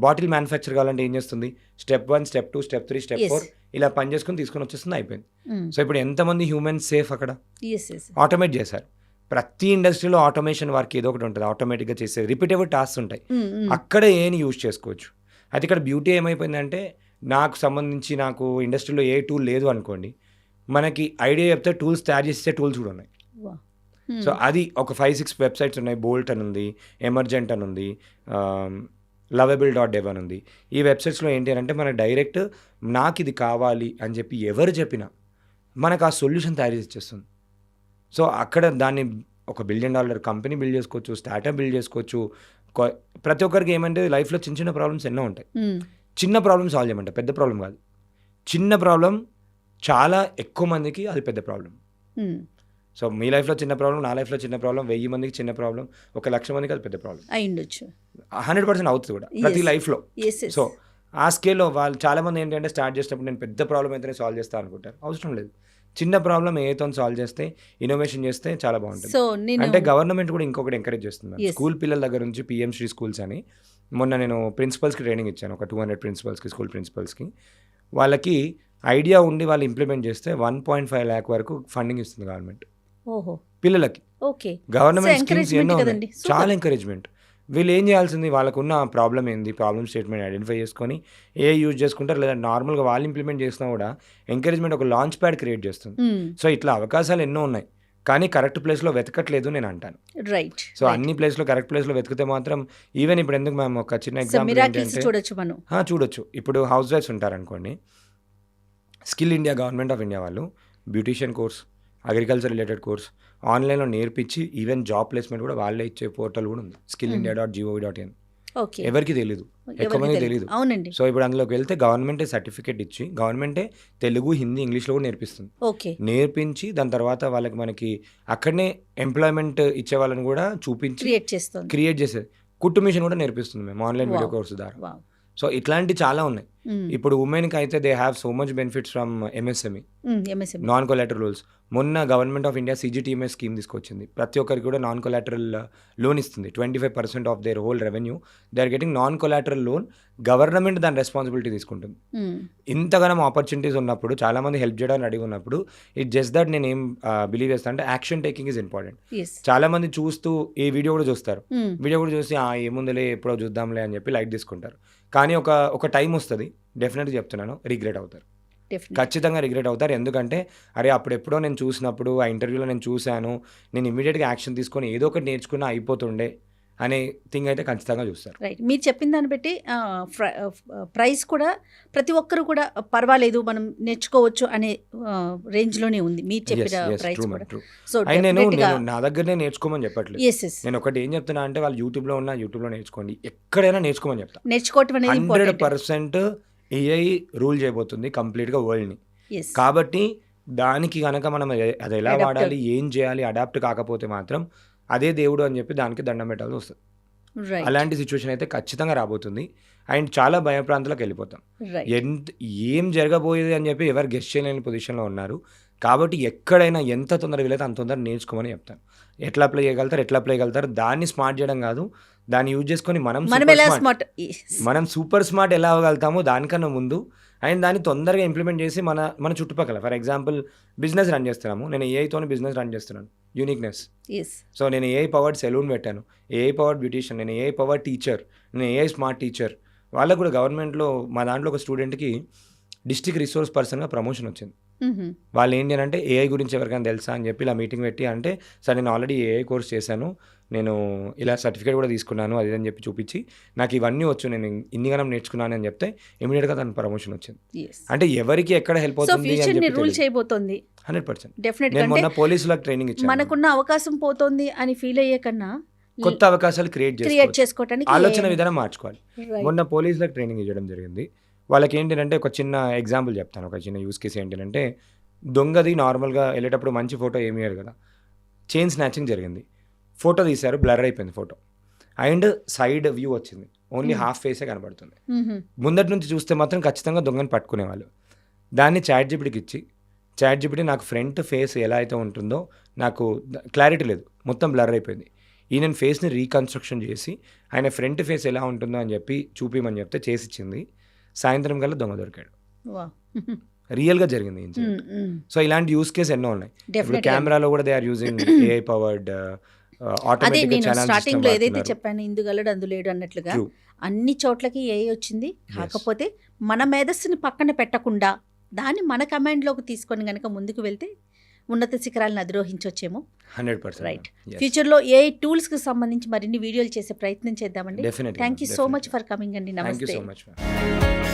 బాటిల్ మ్యానుఫ్యాక్చర్ కావాలంటే ఏం చేస్తుంది? Step 1, step 2, step 3, step Yes. 4 ఇలా పని చేసుకొని తీసుకొని వచ్చేస్తుంది, అయిపోయింది. సో ఇప్పుడు ఎంతమంది హ్యూమన్స్ సేఫ్ అక్కడ? ఎస్ ఎస్ ఆటోమేట్ చేశారు. ప్రతి ఇండస్ట్రీలో ఆటోమేషన్ వర్క్ ఏదో ఒకటి ఉంటుంది, ఆటోమేటిక్గా చేసే రిపీటబుల్ టాస్క్ ఉంటాయి. అక్కడ ఏని యూజ్ చేసుకోవచ్చు. అయితే ఇక్కడ బ్యూటీ ఏమైపోయిందంటే, నాకు ఇండస్ట్రీలో ఏ టూల్ లేదు అనుకోండి, మనకి ఐడియా చెప్తే టూల్స్ తయారు చేసే టూల్స్ కూడా ఉన్నాయి. సో అది ఒక 5-6 వెబ్సైట్స్ ఉన్నాయి. బోల్ట్ అని ఉంది, ఎమర్జెంట్ అని ఉంది, lovable.dev అని ఉంది. ఈ వెబ్సైట్స్లో ఏంటి అని అంటే, మన డైరెక్ట్ నాకు ఇది కావాలి అని చెప్పి ఎవరు చెప్పినా మనకు ఆ సొల్యూషన్ తయారు చేసి ఇచ్చేస్తుంది. సో అక్కడ దాన్ని ఒక $1 బిలియన్ కంపెనీ బిల్డ్ చేసుకోవచ్చు, స్టార్టప్ బిల్డ్ చేసుకోవచ్చు. ప్రతి ఒక్కరికి ఏమంటే లైఫ్లో చిన్న చిన్న ప్రాబ్లమ్స్ ఎన్నో ఉంటాయి. చిన్న ప్రాబ్లమ్ సాల్వ్ చేయమంటే పెద్ద ప్రాబ్లం కాదు, చిన్న ప్రాబ్లం చాలా ఎక్కువ మందికి అది పెద్ద ప్రాబ్లం. సో మీ లైఫ్లో చిన్న ప్రాబ్లం, నా లైఫ్లో చిన్న ప్రాబ్లం, 1000 మందికి చిన్న ప్రాబ్లం, 1,00,000 మందికి అది పెద్ద ప్రాబ్లం అయ్యుండొచ్చు. 100% అవుతుంది కూడా ప్రతి లైఫ్లో. సో ఆ స్కేల్లో వాళ్ళు చాలామంది ఏంటంటే స్టార్ట్ చేసినప్పుడు నేను పెద్ద ప్రాబ్లం అయితేనే సాల్వ్ చేస్తాను అనుకుంటారు. అవసరం లేదు, చిన్న ప్రాబ్లం ఏతో సాల్వ్ చేస్తే, ఇన్నోవేషన్ చేస్తే చాలా బాగుంటుంది. సో అంటే గవర్నమెంట్ కూడా ఇంకొకటి ఎంకరేజ్ చేస్తుంది. స్కూల్ పిల్లల దగ్గర నుంచి PM శ్రీ స్కూల్స్ అని మొన్న నేను ప్రిన్సిపల్స్కి ట్రైనింగ్ ఇచ్చాను, ఒక 200 ప్రిన్సిపల్స్కి, స్కూల్ ప్రిన్సిపల్స్కి. వాళ్ళకి ఐడియా ఉండి వాళ్ళు ఇంప్లిమెంట్ చేస్తే 1.5 lakh వరకు ఫండింగ్ ఇస్తుంది గవర్నమెంట్ పిల్లలకి. గవర్నమెంట్ స్కీమ్స్ ఎన్నో ఉన్నాయి, చాలా ఎంకరేజ్మెంట్. వీళ్ళు ఏం చేయాల్సింది, వాళ్ళకున్న ప్రాబ్లం ఏంది, ప్రాబ్లమ్ స్టేట్మెంట్ ఐడెంటిఫై చేసుకొని ఏ యూజ్ చేసుకుంటారు, లేదా నార్మల్గా వాళ్ళు ఇంప్లిమెంట్ చేసినా కూడా ఎంకరేజ్మెంట్ ఒక లాంచ్ ప్యాడ్ క్రియేట్ చేస్తుంది. సో ఇట్లా అవకాశాలు ఎన్నో ఉన్నాయి, కానీ కరెక్ట్ ప్లేస్లో వెతకట్లేదు నేను అంటాను. రైట్. సో అన్ని ప్లేస్లో కరెక్ట్ ప్లేస్లో వెతికితే మాత్రం ఈవెన్ ఇప్పుడు ఎందుకు మ్యామ్ ఒక చిన్న ఎగ్జాంపుల్ ఏంటంటే చూడొచ్చు. ఇప్పుడు హౌస్ వైఫ్స్ ఉంటారనుకోండి, skill India, government of India వాళ్ళు beautician course, agriculture related course ఆన్లైన్లో నేర్పించి ఈవెన్ జాబ్ ప్లేస్మెంట్ కూడా వాళ్ళే ఇచ్చే పోర్టల్ కూడా ఉంది, skillindia.gov.in. ఎవరికి తెలీదు, ఎక్కువ మంది తెలీదు. సో ఇప్పుడు అందులోకి వెళ్తే గవర్నమెంటే సర్టిఫికేట్ ఇచ్చి, గవర్నమెంటే తెలుగు, హిందీ, ఇంగ్లీష్లో కూడా నేర్పిస్తుంది. నేర్పించి దాని తర్వాత వాళ్ళకి మనకి అక్కడనే ఎంప్లాయ్మెంట్ ఇచ్చే వాళ్ళని కూడా చూపించి క్రియేట్ చేసేది. కుట్టు మిషన్ కూడా నేర్పిస్తుంది మేము ఆన్లైన్ వీడియో కోర్సు ద్వారా. సో ఇట్లాంటి చాలా ఉన్నాయి. ఇప్పుడు ఉమెన్కి అయితే they have so much benefits from MSME, non collateral rules. మొన్న government of India CGTMS scheme తీసుకొచ్చింది. ప్రతి ఒక్కరికి కూడా నాన్ కొలాటరల్ లోన్ ఇస్తుంది. 25% of their whole revenue they are getting non collateral loan. Government దాని రెస్పాన్సిబిలిటీ తీసుకుంటుంది. ఇంతగానం ఆపర్చునిటీస్ ఉన్నప్పుడు, చాలా మంది హెల్ప్ చేయడానికి రెడీ ఉన్నప్పుడు, ఇట్ జస్ట్ దట్ నేను ఏం బిలీవ్ చేస్తాను అంటే యాక్షన్ టేకింగ్ ఈజ్ ఇంపార్టెంట్. చాలా మంది చూస్తూ ఈ వీడియో కూడా చూస్తారు, వీడియో కూడా చూసి ఏముందిలే ఎప్పుడో చూద్దాంలే అని చెప్పి లైట్ తీసుకుంటారు. కానీ ఒక టైం వస్తుంది, డెఫినెట్గా చెప్తున్నాను, రిగ్రెట్ అవుతారు, ఖచ్చితంగా రిగ్రెట్ అవుతారు. ఎందుకంటే అరే అప్పుడు ఎప్పుడో నేను చూసినప్పుడు, ఆ ఇంటర్వ్యూలో నేను చూశాను, నేను ఇమీడియట్గా యాక్షన్ తీసుకొని ఏదో ఒకటి నేర్చుకున్నా అయిపోతుండే అనే థింగ్ అయితే ఖచ్చితంగా చూస్తారు. రైట్. మీరు చెప్పిన దాన్ని బట్టి ప్రైస్ కూడా ప్రతి ఒక్కరు కూడా పర్వాలేదు, మనం నేర్చుకోవచ్చు అనే రేంజ్లోనే ఉంది మీరు చెప్పిన ప్రైస్ కూడా. సో నేను నా దగ్గరనే నేర్చుకోమని చెప్పట్లేదు. నేను ఒకటి ఏం చెప్తున్నా అంటే, వాళ్ళు యూట్యూబ్లో నేర్చుకోండి, ఎక్కడైనా నేర్చుకోమని చెప్తాను. నేర్చుకోవటం అనేది 100% AI రూల్ చేయబోతుంది కంప్లీట్గా వరల్డ్ని. కాబట్టి దానికి కనుక మనం అది ఎలా వాడాలి, ఏం చేయాలి, అడాప్ట్ కాకపోతే మాత్రం అదే దేవుడు అని చెప్పి దానికి దండం పెట్టాల్సి వస్తుంది. అలాంటి సిచ్యువేషన్ అయితే ఖచ్చితంగా రాబోతుంది. అండ్ చాలా భయప్రాంతాలకు వెళ్ళిపోతాం. ఏం జరగబోయేది అని చెప్పి ఎవరు గెస్ట్ చేయలేని పొజిషన్లో ఉన్నారు. కాబట్టి ఎక్కడైనా ఎంత తొందరగా వీలైతే అంత తొందరగా నేర్చుకోమని చెప్తాను. ఎట్లా అప్లై చేయగలుగుతారు, దాన్ని స్మార్ట్ చేయడం కాదు, దాన్ని యూజ్ చేసుకొని మనం సూపర్ స్మార్ట్ ఎలా అవ్వగలుగుతామో దానికన్నా ముందు, అండ్ దాన్ని తొందరగా ఇంప్లిమెంట్ చేసి మన చుట్టుపక్కల, ఫర్ ఎగ్జాంపుల్ బిజినెస్ రన్ చేస్తున్నాము, నేను ఏఐతోనే బిజినెస్ రన్ చేస్తున్నాను, యూనిక్నెస్. సో నేను AI పవర్డ్ సెలూన్ పెట్టాను, AI పవర్డ్ బ్యూటీషియన్, నేను AI పవర్డ్ టీచర్, నేను AI స్మార్ట్ టీచర్. వాళ్ళకు కూడా గవర్నమెంట్లో మా దాంట్లో ఒక స్టూడెంట్కి డిస్ట్రిక్ట్ రిసోర్స్ పర్సన్గా ప్రమోషన్ వచ్చింది. వాళ్ళు ఏంటి అని అంటే, AI గురించి ఎవరికైనా తెలుసా అని చెప్పి ఇలా మీటింగ్ పెట్టి అంటే, సార్ నేను ఆల్రెడీ AI కోర్స్ చేశాను, నేను ఇలా సర్టిఫికేట్ కూడా తీసుకున్నాను, అది అని చెప్పి చూపించి నాకు ఇవన్నీ వచ్చు, నేను ఇన్నిగానం నేర్చుకున్నాను అని చెప్తే ఇమీడియట్గా దాని ప్రమోషన్ వచ్చింది. అంటే ఎవరికి ఎక్కడ హెల్ప్ అవుతుంది 100%. నేను మొన్న పోలీసులకు ట్రైనింగ్ ఇచ్చాను. మనకున్న అవకాశం పోతుంది అని ఫీల్ అయ్యే కన్నా కొత్త అవకాశాలు క్రియేట్ చేసుకోవడానికి ఆలోచన విధానం మార్చుకోవాలి. మొన్న పోలీసులకు ట్రైనింగ్ ఇవ్వడం జరిగింది. వాళ్ళకి ఏంటంటే ఒక చిన్న ఎగ్జాంపుల్ చెప్తాను, ఒక చిన్న యూస్ కేసు ఏంటంటే, దొంగది నార్మల్గా వెళ్ళేటప్పుడు మంచి ఫోటో ఏమి ఇయ్యారు కదా, చైన్ స్నాచింగ్ జరిగింది, ఫోటో తీశారు, బ్లర్ అయిపోయింది ఫోటో, అండ్ సైడ్ వ్యూ వచ్చింది, ఓన్లీ హాఫ్ ఫేసే కనబడుతుంది. ముందటి నుంచి చూస్తే మాత్రం ఖచ్చితంగా దొంగని పట్టుకునేవాళ్ళు. దాన్ని ChatGPTకి ఇచ్చి, ChatGPT నాకు ఫ్రంట్ ఫేస్ ఎలా అయితే ఉంటుందో నాకు క్లారిటీ లేదు, మొత్తం బ్లర్ అయిపోయింది, ఈయన ఫేస్ని రీకన్స్ట్రక్షన్ చేసి ఆయన ఫ్రంట్ ఫేస్ ఎలా ఉంటుందో అని చెప్పి చూపిమని చెప్తే చేసిచ్చింది. సాయంత్రం కల్లా దొంగ దొరికాడు. వావ్. రియల్గా జరిగింది ఇన్సిడెంట్. సో ఇలాంటి యూస్ కేసు ఎన్నో ఉన్నాయి. ఇప్పుడు Definitely. కెమెరాలో కూడా they are using AI powered అదే ఆటోమేటిక్ నేను ఛానల్ స్టార్టింగ్ లో ఏదైతే సిస్టమ్. చెప్పాను ఇందుగలడు అందులేడు అన్నట్లుగా True. అన్ని చోట్లకి ఏ వచ్చింది. కాకపోతే మన మేధస్సుని పక్కన పెట్టకుండా దాన్ని మన కమాండ్లోకి తీసుకొని గనక ముందుకు వెళ్తే ఉన్నత శిఖరాలను అధిరోహించవచ్చేమో. 100%. రైట్. ఫ్యూచర్లో ఏ టూల్స్కి సంబంధించి మరిన్ని వీడియోలు చేసే ప్రయత్నం చేద్దామండి. Definitely, thank you so much definitely. For coming అండి. Thank you నమస్తే. so much, ma'am.